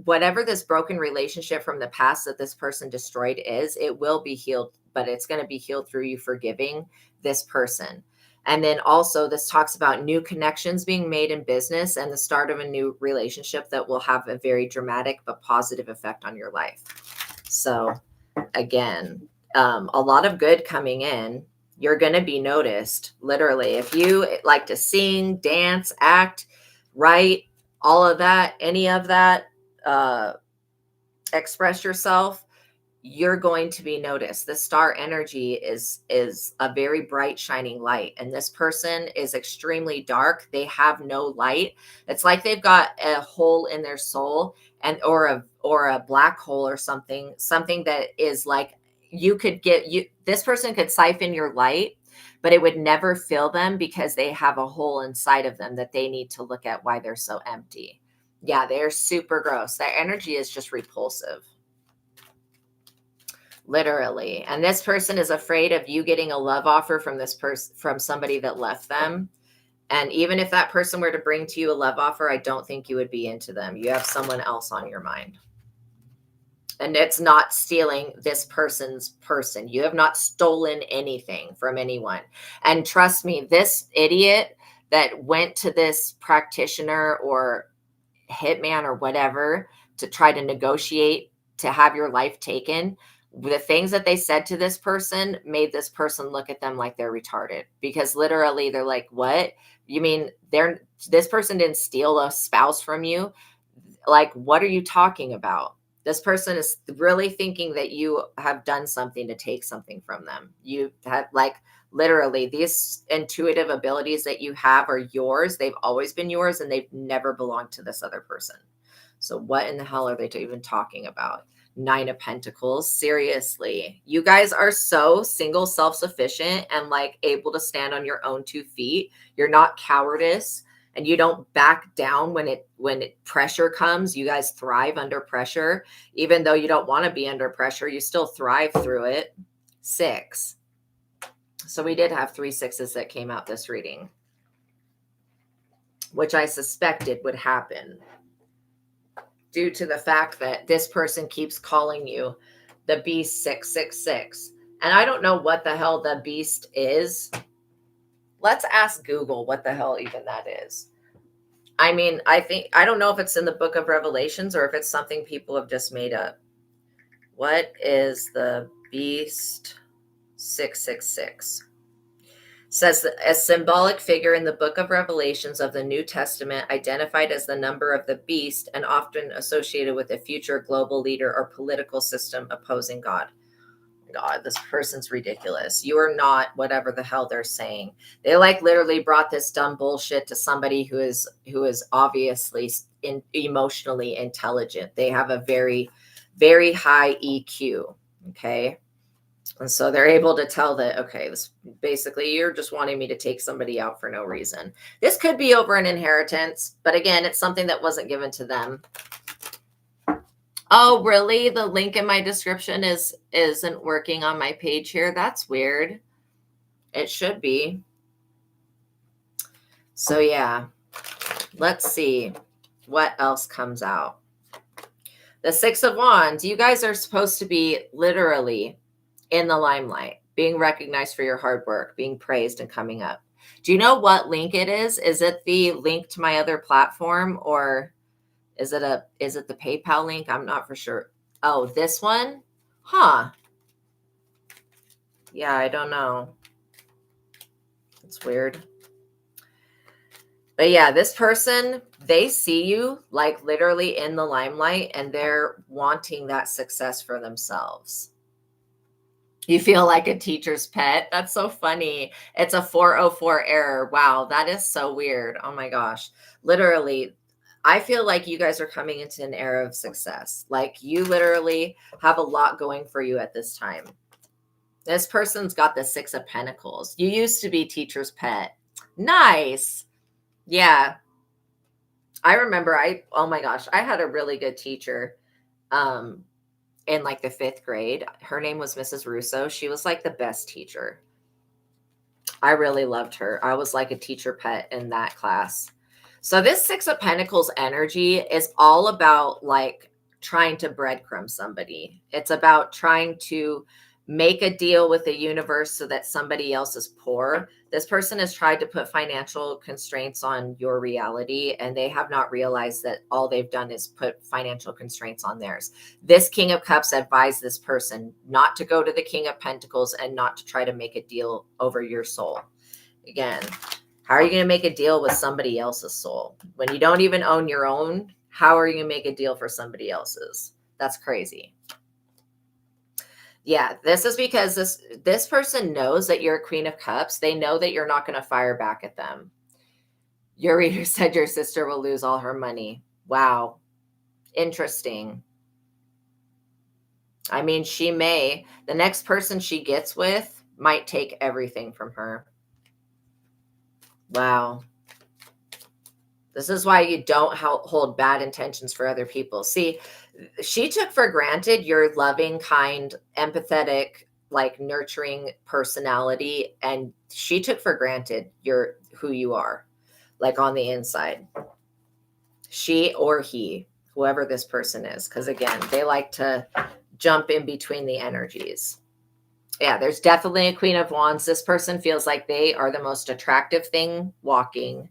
whatever this broken relationship from the past that this person destroyed is, it will be healed, but it's going to be healed through you forgiving this person. And then also this talks about new connections being made in business and the start of a new relationship that will have a very dramatic but positive effect on your life. So again, a lot of good coming in. You're going to be noticed, literally. If you like to sing, dance, act, write, all of that, any of that, express yourself, you're going to be noticed. The star energy is a very bright shining light, and this person is extremely dark. They have no light. It's like they've got a hole in their soul, and or a black hole or something that is like this person could siphon your light, but it would never fill them because they have a hole inside of them that they need to look at why they're so empty. Yeah, they're super gross. Their energy is just repulsive. Literally. And this person is afraid of you getting a love offer from from somebody that left them. And even if that person were to bring to you a love offer, I don't think you would be into them. You have someone else on your mind. And it's not stealing this person's person. You have not stolen anything from anyone. And trust me, this idiot that went to this practitioner or hitman or whatever to try to negotiate to have your life taken, the things that they said to this person made this person look at them like they're retarded, because literally they're like, what? You mean this person didn't steal a spouse from you? Like, what are you talking about? This person is really thinking that you have done something to take something from them. You have, like, literally, these intuitive abilities that you have are yours. They've always been yours and they've never belonged to this other person. So what in the hell are they even talking about? Nine of Pentacles. Seriously, you guys are so single, self-sufficient, and like able to stand on your own 2 feet. You're not cowardice, and you don't back down when pressure comes. You guys thrive under pressure. Even though you don't want to be under pressure, you still thrive through it. 6. So we did have 3 6s that came out this reading, which I suspected would happen due to the fact that this person keeps calling you the Beast 666. And I don't know what the hell the Beast is. Let's ask Google what the hell even that is. I mean, I don't know if it's in the book of Revelations or if it's something people have just made up. What is the Beast 666? Says a symbolic figure in the book of Revelations of the New Testament, identified as the number of the beast and often associated with a future global leader or political system opposing God. God, this person's ridiculous. You are not whatever the hell they're saying. They like literally brought this dumb bullshit to somebody who is obviously emotionally intelligent. They have a very, very high EQ. Okay. And so they're able to tell that, okay, this basically, you're just wanting me to take somebody out for no reason. This could be over an inheritance, but again, it's something that wasn't given to them. Oh, really? The link in my description isn't working on my page here. That's weird. It should be. So yeah, let's see what else comes out. The 6 of Wands. You guys are supposed to be literally in the limelight, being recognized for your hard work, being praised and coming up. Do you know what link it is? Is it the link to my other platform, or is it the PayPal link? I'm not for sure. Oh, this one? Huh. Yeah, I don't know. It's weird. But yeah, this person, they see you like literally in the limelight and they're wanting that success for themselves. You feel like a teacher's pet. That's so funny. It's a 404 error. Wow, that is so weird. Oh my gosh. Literally, I feel like you guys are coming into an era of success. Like you literally have a lot going for you at this time. This person's got the 6 of Pentacles. You used to be teacher's pet. Nice. Yeah. I remember oh my gosh, I had a really good teacher in like the 5th grade. Her name was Mrs. Russo. She was like the best teacher. I really loved her. I was like a teacher pet in that class. So this 6 of Pentacles energy is all about like trying to breadcrumb somebody. It's about trying to make a deal with the universe so that somebody else is poor. This person has tried to put financial constraints on your reality, and they have not realized that all they've done is put financial constraints on theirs. This King of Cups advised this person not to go to the King of Pentacles and not to try to make a deal over your soul. Again, how are you going to make a deal with somebody else's soul? When you don't even own your own, how are you going to make a deal for somebody else's? That's crazy. Yeah, this is because this person knows that you're a Queen of Cups. They know that you're not going to fire back at them. Your reader said your sister will lose all her money. Wow. Interesting. I mean, she may. The next person she gets with might take everything from her. Wow. This is why you don't hold bad intentions for other people. See, she took for granted your loving, kind, empathetic, like nurturing personality. And she took for granted who you are, like on the inside. She or he, whoever this person is. Because again, they like to jump in between the energies. Yeah, there's definitely a Queen of Wands. This person feels like they are the most attractive thing walking.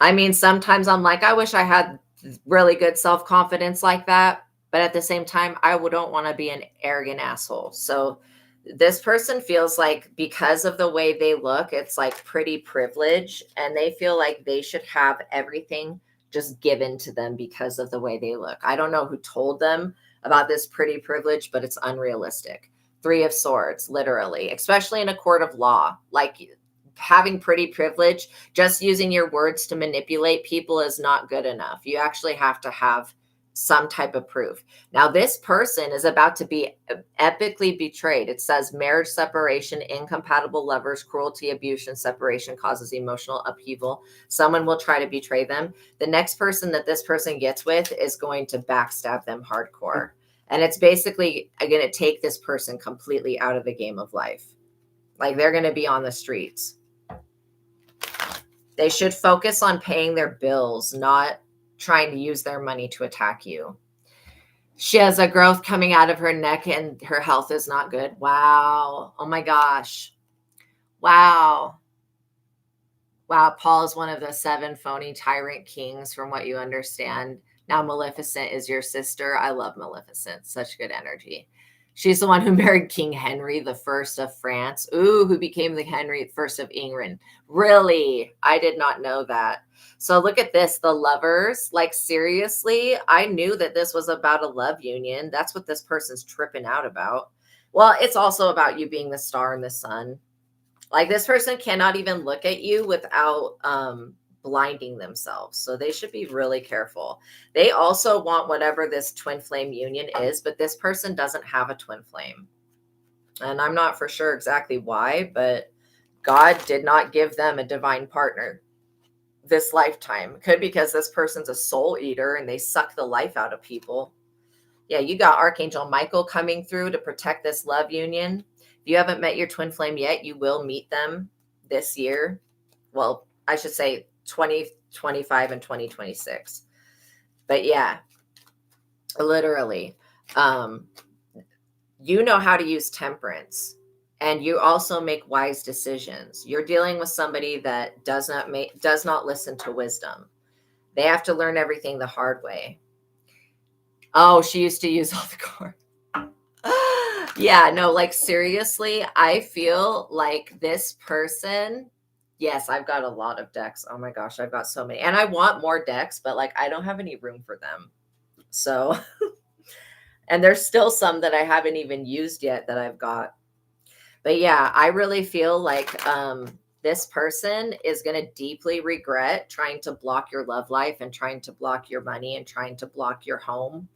I mean, sometimes I'm like, I wish I had really good self-confidence like that. But at the same time, I don't want to be an arrogant asshole. So this person feels like because of the way they look, it's like pretty privilege. And they feel like they should have everything just given to them because of the way they look. I don't know who told them about this pretty privilege, but it's unrealistic. 3 of Swords, literally, especially in a court of law. Like having pretty privilege, just using your words to manipulate people is not good enough. You actually have to have some type of proof. Now, this person is about to be epically betrayed. It says marriage separation, incompatible lovers, cruelty, abuse, and separation causes emotional upheaval. Someone will try to betray them. The next person that this person gets with is going to backstab them hardcore. And it's basically going to take this person completely out of the game of life. Like they're going to be on the streets. They should focus on paying their bills, not trying to use their money to attack you. She has a growth coming out of her neck and her health is not good. Wow. Oh my gosh. Wow. Wow. Paul is one of the 7 phony tyrant kings from what you understand. Now Maleficent is your sister. I love Maleficent. Such good energy. She's the one who married King Henry the First of France. Ooh, who became the Henry First of England. Really? I did not know that. So look at this, the lovers. Like seriously, I knew that this was about a love union. That's what this person's tripping out about. Well, it's also about you being the star in the sun. Like this person cannot even look at you without blinding themselves. So they should be really careful. They also want whatever this twin flame union is, but this person doesn't have a twin flame. And I'm not for sure exactly why, but God did not give them a divine partner this lifetime. Could because this person's a soul eater and they suck the life out of people. Yeah, you got Archangel Michael coming through to protect this love union. If you haven't met your twin flame yet, you will meet them this year. Well, I should say 2025 and 2026. But yeah, literally, you know how to use temperance and you also make wise decisions. You're dealing with somebody that does not listen to wisdom. They have to learn everything the hard way. Oh, she used to use all the cards. Yeah, no, like seriously, I feel like this person, yes, I've got a lot of decks. Oh my gosh, I've got so many. And I want more decks, but like I don't have any room for them. So, and there's still some that I haven't even used yet that I've got. But yeah, I really feel like this person is going to deeply regret trying to block your love life and trying to block your money and trying to block your home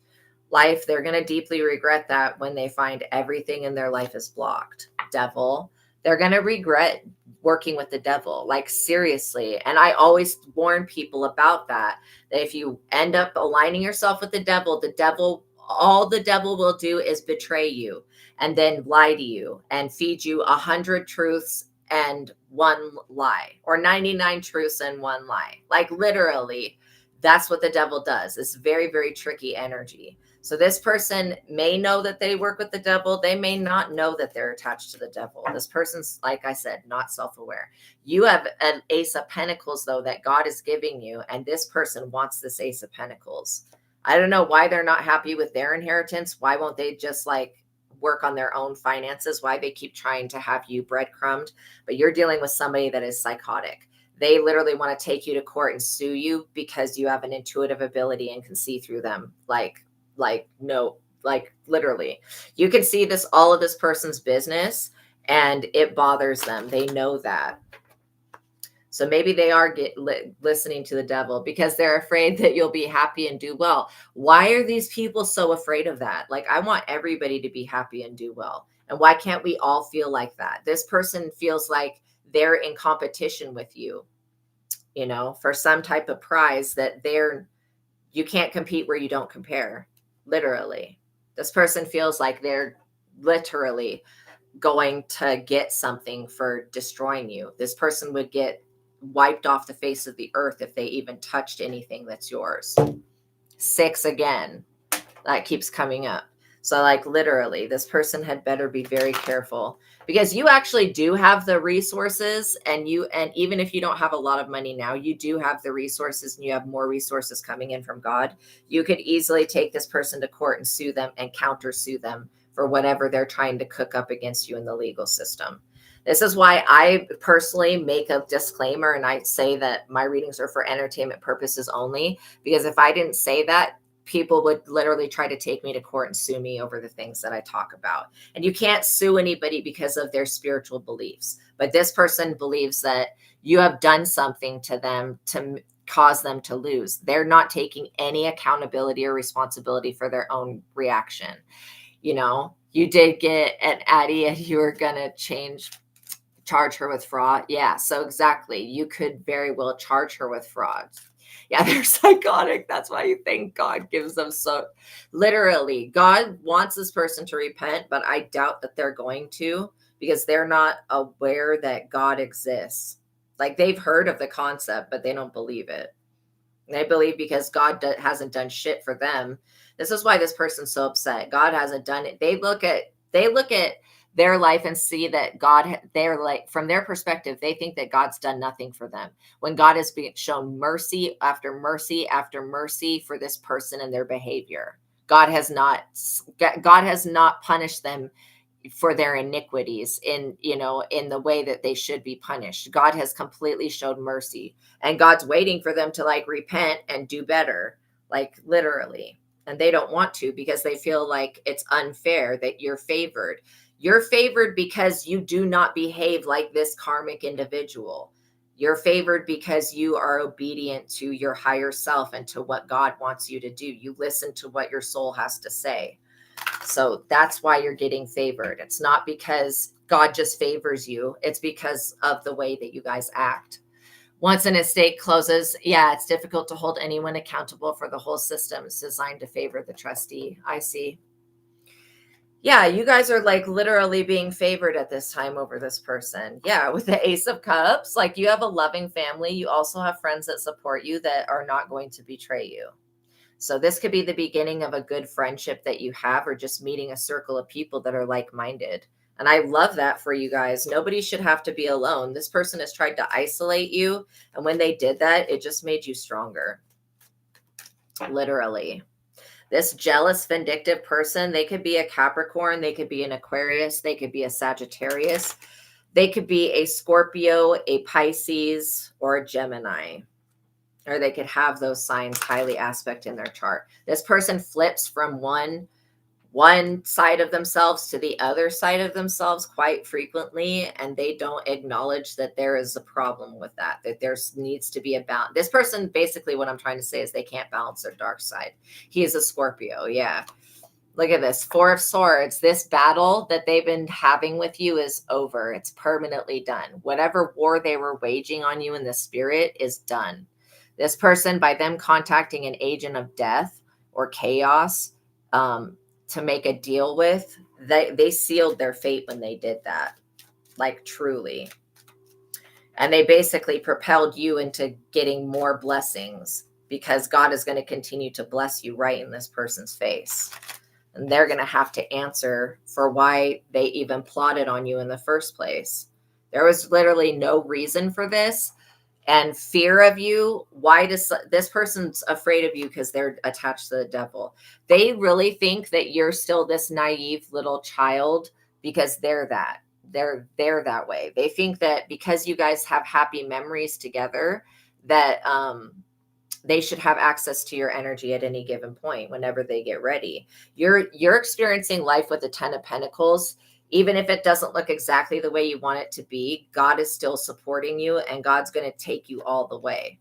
life. They're going to deeply regret that when they find everything in their life is blocked. Devil. They're going to regret working with the devil, like seriously. And I always warn people about that, that if you end up aligning yourself with the devil, all the devil will do is betray you and then lie to you and feed you 100 truths and one lie, or 99 truths and one lie. Like literally, that's what the devil does. It's very, very tricky energy. So this person may know that they work with the devil. They may not know that they're attached to the devil. This person's, like I said, not self-aware. You have an Ace of Pentacles, though, that God is giving you, and this person wants this Ace of Pentacles. I don't know why they're not happy with their inheritance. Why won't they just like work on their own finances? Why they keep trying to have you breadcrumbed? But you're dealing with somebody that is psychotic. They literally want to take you to court and sue you because you have an intuitive ability and can see through them. No, like literally you can see this, all of this person's business, and it bothers them. They know that. So maybe they are listening to the devil because they're afraid that you'll be happy and do well. Why are these people so afraid of that? Like, I want everybody to be happy and do well. And why can't we all feel like that? This person feels like they're in competition with you, for some type of prize that you can't compete where you don't compare. Literally, this person feels like they're literally going to get something for destroying you. This person would get wiped off the face of the earth if they even touched anything that's yours. 6 again, that keeps coming up. So like literally, this person had better be very careful, because you actually do have the resources, and even if you don't have a lot of money now, you do have the resources, and you have more resources coming in from God. You could easily take this person to court and sue them and countersue them for whatever they're trying to cook up against you in the legal system. This is why I personally make a disclaimer and I say that my readings are for entertainment purposes only, because if I didn't say that, people would literally try to take me to court and sue me over the things that I talk about. And you can't sue anybody because of their spiritual beliefs. But this person believes that you have done something to them to cause them to lose. They're not taking any accountability or responsibility for their own reaction. You did get an Addie and you were going to charge her with fraud. Yeah, so exactly. You could very well charge her with fraud. Yeah, they're psychotic. That's why you think God gives them so. Literally, God wants this person to repent, but I doubt that they're going to, because they're not aware that God exists. Like, they've heard of the concept, but they don't believe it. They believe because God hasn't done shit for them. This is why this person's so upset. God hasn't done it. They look at their life and see that they're like, from their perspective, they think that God's done nothing for them, when God has been shown mercy after mercy after mercy for this person and their behavior. God has not punished them for their iniquities in the way that they should be punished. God has completely showed mercy, and God's waiting for them to like repent and do better, like literally. And they don't want to, because they feel like it's unfair that you're favored. You're favored because you do not behave like this karmic individual. You're favored because you are obedient to your higher self and to what God wants you to do. You listen to what your soul has to say. So that's why you're getting favored. It's not because God just favors you. It's because of the way that you guys act. Once an estate closes, yeah, it's difficult to hold anyone accountable for the whole system. It's designed to favor the trustee. I see. Yeah, you guys are like literally being favored at this time over this person. Yeah, with the Ace of Cups, like you have a loving family. You also have friends that support you that are not going to betray you. So this could be the beginning of a good friendship that you have, or just meeting a circle of people that are like-minded. And I love that for you guys. Nobody should have to be alone. This person has tried to isolate you, and when they did that, it just made you stronger. Literally. This jealous, vindictive person, they could be a Capricorn, they could be an Aquarius, they could be a Sagittarius, they could be a Scorpio, a Pisces, or a Gemini, or they could have those signs highly aspect in their chart. This person flips from one side of themselves to the other side of themselves quite frequently, and they don't acknowledge that there is a problem with that there needs to be a balance. This person, basically what I'm trying to say is they can't balance their dark side. He is a Scorpio. Yeah, look at this, Four of Swords. This battle that they've been having with you is over. It's permanently done. Whatever war they were waging on you in the spirit is done. This person, by them contacting an agent of death or chaos, to make a deal with, they sealed their fate when they did that, like truly. And they basically propelled you into getting more blessings, because God is going to continue to bless you right in this person's face. And they're going to have to answer for why they even plotted on you in the first place. There was literally no reason for this. And fear of you. Why does this person's afraid of you? Because they're attached to the devil. They really think that you're still this naive little child, because they're that way. They think that because you guys have happy memories together, that they should have access to your energy at any given point whenever they get ready. You're experiencing life with the 10 of Pentacles. Even if it doesn't look exactly the way you want it to be, God is still supporting you, and God's going to take you all the way.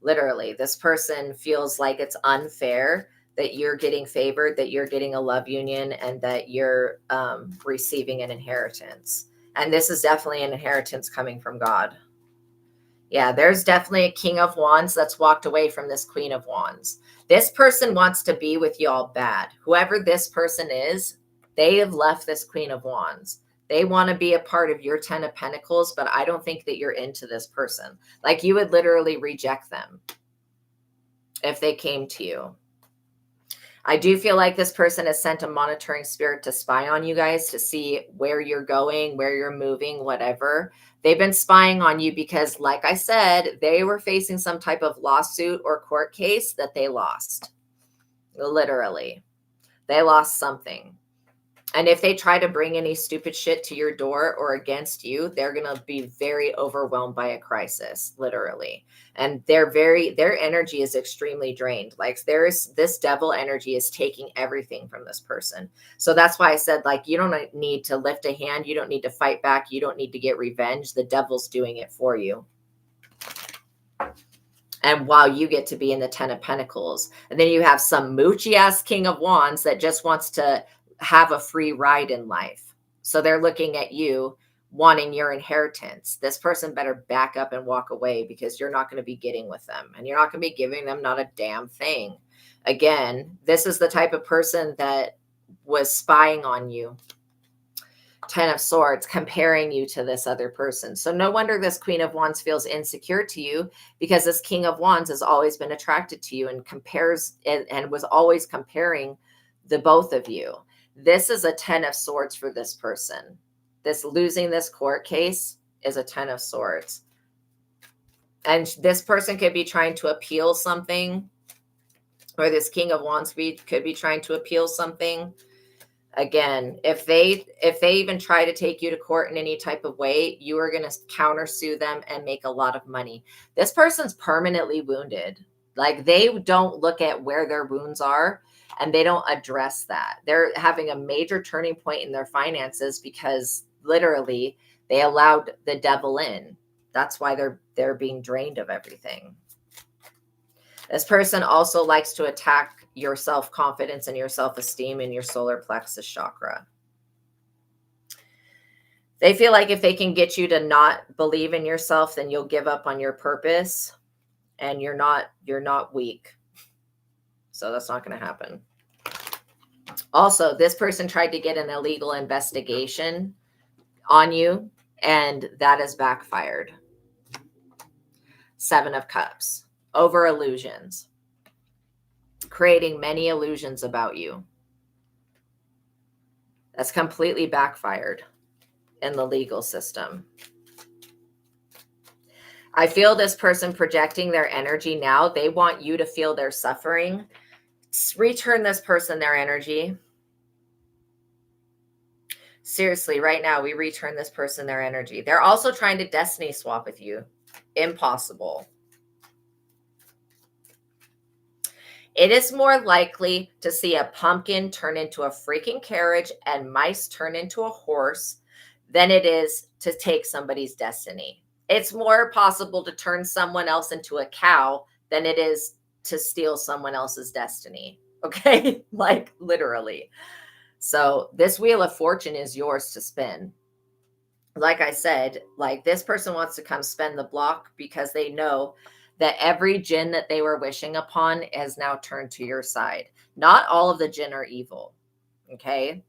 Literally, this person feels like it's unfair that you're getting favored, that you're getting a love union, and that you're receiving an inheritance. And this is definitely an inheritance coming from God. Yeah, there's definitely a King of Wands that's walked away from this Queen of Wands. This person wants to be with y'all bad. Whoever this person is, they have left this Queen of Wands. They want to be a part of your 10 of Pentacles, but I don't think that you're into this person. Like, you would literally reject them if they came to you. I do feel like this person has sent a monitoring spirit to spy on you guys, to see where you're going, where you're moving, whatever. They've been spying on you because, like I said, they were facing some type of lawsuit or court case that they lost. Literally. They lost something. And if they try to bring any stupid shit to your door or against you, they're going to be very overwhelmed by a crisis, literally. And their energy is extremely drained. Like, this devil energy is taking everything from this person. So that's why I said, like, you don't need to lift a hand. You don't need to fight back. You don't need to get revenge. The devil's doing it for you. And while you get to be in the 10 of Pentacles, and then you have some moochy ass King of Wands that just wants to have a free ride in life. So they're looking at you wanting your inheritance. This person better back up and walk away, because you're not going to be getting with them, and you're not going to be giving them not a damn thing. Again, this is the type of person that was spying on you. 10 of Swords, comparing you to this other person. So no wonder this Queen of Wands feels insecure to you, because this King of Wands has always been attracted to you and compares and was always comparing the both of you. This is a 10 of Swords for this person. This losing this court case is a 10 of Swords. And this person could be trying to appeal something, or this King of Wands could be trying to appeal something. Again, if they even try to take you to court in any type of way, you are going to countersue them and make a lot of money. This person's permanently wounded. Like, they don't look at where their wounds are, and they don't address that. They're having a major turning point in their finances, because literally they allowed the devil in. That's why they're being drained of everything. This person also likes to attack your self-confidence and your self-esteem in your solar plexus chakra. They feel like if they can get you to not believe in yourself, then you'll give up on your purpose, and you're not weak. So that's not going to happen. Also, this person tried to get an illegal investigation on you, and that has backfired. 7 of Cups. Over illusions. Creating many illusions about you. That's completely backfired in the legal system. I feel this person projecting their energy now. They want you to feel their suffering, Return this person their energy. Seriously, right now, we return this person their energy. They're also trying to destiny swap with you. Impossible. It is more likely to see a pumpkin turn into a freaking carriage and mice turn into a horse than it is to take somebody's destiny. It's more possible to turn someone else into a cow than it is to steal someone else's destiny. Okay? Like literally. So, this wheel of fortune is yours to spin. Like I said, like this person wants to come spend the block because they know that every jinn that they were wishing upon has now turned to your side. Not all of the jinn are evil. Okay.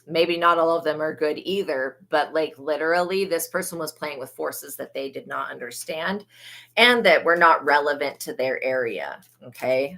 Maybe not all of them are good either, but like literally, this person was playing with forces that they did not understand and that were not relevant to their area. Okay.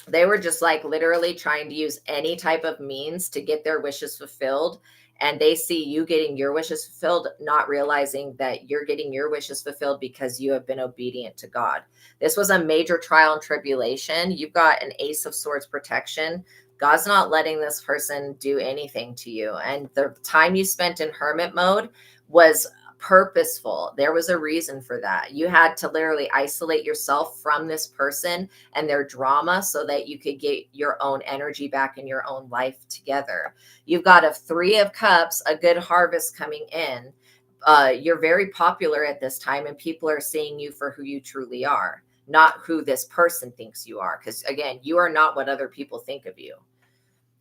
They were just like literally trying to use any type of means to get their wishes fulfilled. And they see you getting your wishes fulfilled, not realizing that you're getting your wishes fulfilled because you have been obedient to God. This was a major trial and tribulation. You've got an Ace of Swords protection. God's not letting this person do anything to you. And the time you spent in hermit mode was purposeful. There was a reason for that. You had to literally isolate yourself from this person and their drama so that you could get your own energy back in your own life together. You've got a 3 of Cups, a good harvest coming in. You're very popular at this time, and people are seeing you for who you truly are, not who this person thinks you are. Because again, you are not what other people think of you.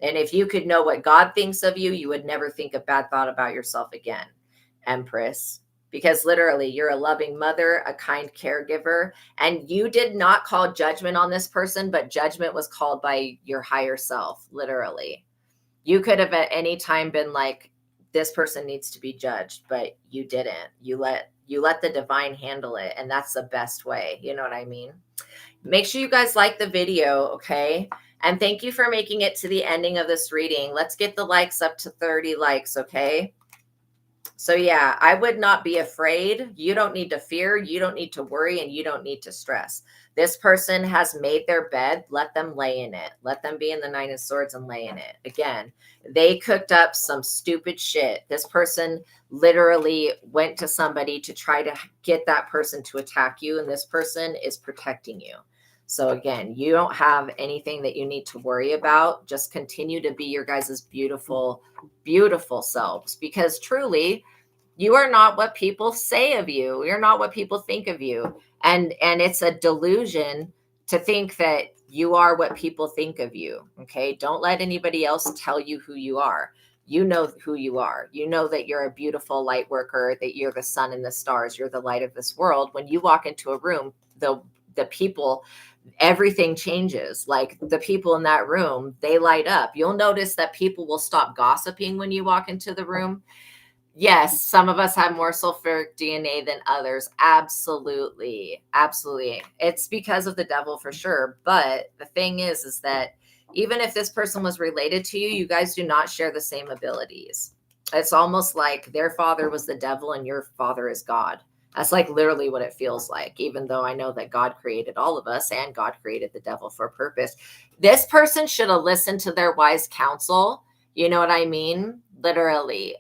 And if you could know what God thinks of you, you would never think a bad thought about yourself again, Empress. Because literally, you're a loving mother, a kind caregiver, and you did not call judgment on this person, but judgment was called by your higher self, literally. You could have at any time been like, this person needs to be judged, but you didn't. You let the divine handle it, and that's the best way. You know what I mean? Make sure you guys like the video, okay? And thank you for making it to the ending of this reading. Let's get the likes up to 30 likes, okay? So yeah, I would not be afraid. You don't need to fear. You don't need to worry, and you don't need to stress. This person has made their bed. Let them lay in it. Let them be in the 9 of Swords and lay in it. Again, they cooked up some stupid shit. This person literally went to somebody to try to get that person to attack you, and this person is protecting you. So again, you don't have anything that you need to worry about. Just continue to be your guys' beautiful, beautiful selves, because truly, you are not what people say of you. You're not what people think of you. And it's a delusion to think that you are what people think of you. Okay? Don't let anybody else tell you who you are. You know who you are. You know that you're a beautiful light worker, that you're the sun and the stars, you're the light of this world. When you walk into a room, the people, everything changes. Like the people in that room, they light up. You'll notice that people will stop gossiping when you walk into the room. Yes, some of us have more sulfuric DNA than others. Absolutely. Absolutely. It's because of the devil for sure. But the thing is that even if this person was related to you, you guys do not share the same abilities. It's almost like their father was the devil and your father is God. That's like literally what it feels like, even though I know that God created all of us and God created the devil for a purpose. This person should have listened to their wise counsel. You know what I mean? Literally.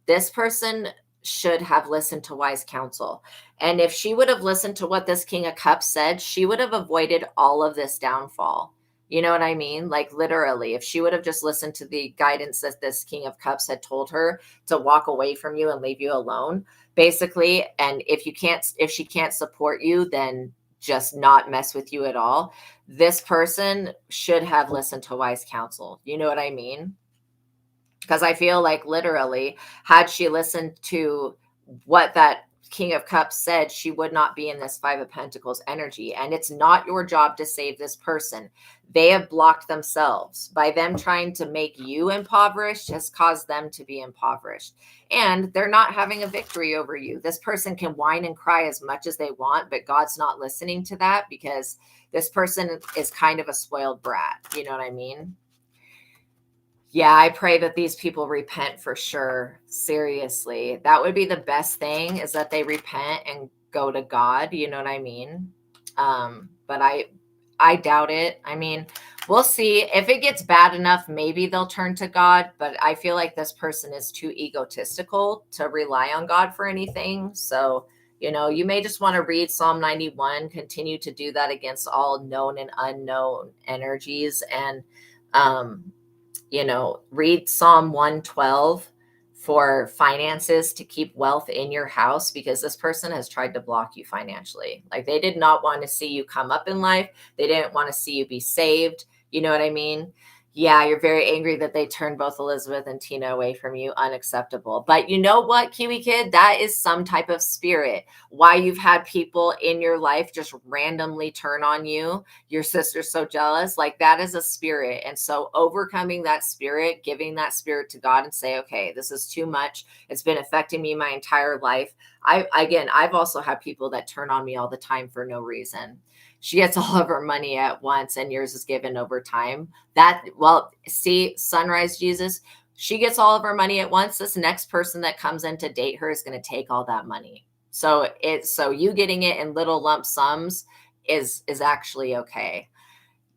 This person should have listened to wise counsel. And if she would have listened to what this King of Cups said, she would have avoided all of this downfall. You know what I mean? Like literally, if she would have just listened to the guidance that this King of Cups had told her to walk away from you and leave you alone, basically. And if she can't support you, then just not mess with you at all. This person should have listened to wise counsel. You know what I mean? Because I feel like literally, had she listened to what that King of Cups said, she would not be in this 5 of Pentacles energy. And it's not your job to save this person. They have blocked themselves. By them trying to make you impoverished has caused them to be impoverished. And they're not having a victory over you. This person can whine and cry as much as they want, but God's not listening to that because this person is kind of a spoiled brat. You know what I mean? Yeah, I pray that these people repent for sure. Seriously. That would be the best thing, is that they repent and go to God. You know what I mean? But I doubt it. I mean, we'll see. If it gets bad enough, maybe they'll turn to God. But I feel like this person is too egotistical to rely on God for anything. So, you may just want to read Psalm 91, continue to do that against all known and unknown energies. And, read Psalm 112 for finances to keep wealth in your house, because this person has tried to block you financially. Like, they did not want to see you come up in life. They didn't want to see you be saved. You know what I mean? Yeah, you're very angry that they turned both Elizabeth and Tina away from you. Unacceptable. But you know what, Kiwi Kid? That is some type of spirit. Why you've had people in your life just randomly turn on you. Your sister's so jealous. Like, that is a spirit. And so overcoming that spirit, giving that spirit to God and say, okay, this is too much. It's been affecting me my entire life. I've also had people that turn on me all the time for no reason. She gets all of her money at once and yours is given over time. See, Sunrise Jesus, she gets all of her money at once. This next person that comes in to date her is going to take all that money. So you getting it in little lump sums is actually okay.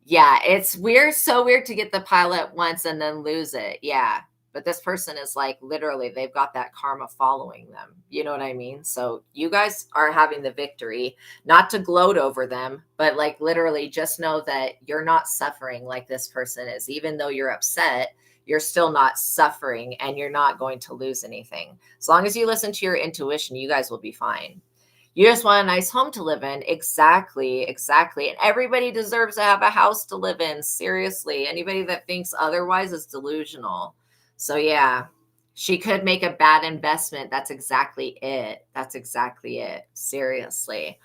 Yeah, it's weird. So weird to get the pile at once and then lose it. Yeah. But this person is like, literally, they've got that karma following them. You know what I mean? So you guys are having the victory, not to gloat over them, but like literally just know that you're not suffering like this person is. Even though you're upset, you're still not suffering and you're not going to lose anything. As long as you listen to your intuition, you guys will be fine. You just want a nice home to live in. Exactly. And everybody deserves to have a house to live in. Seriously. Anybody that thinks otherwise is delusional. So yeah, she could make a bad investment. That's exactly it. Seriously.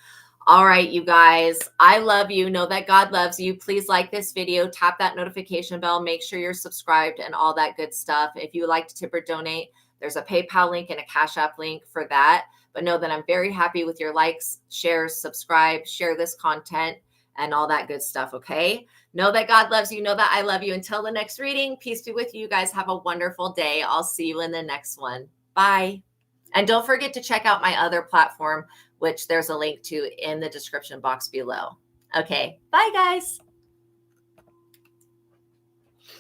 All right, you guys, I love you. Know that God loves you. Please like this video, tap that notification bell, make sure you're subscribed and all that good stuff. If you would like to tip or donate, there's a PayPal link and a Cash App link for that. But know that I'm very happy with your likes, shares, subscribe, share this content and all that good stuff, okay? Know that God loves you. Know that I love you. Until the next reading, peace be with you. You guys have a wonderful day. I'll see you in the next one. Bye. And don't forget to check out my other platform, which there's a link to in the description box below. Okay, bye guys.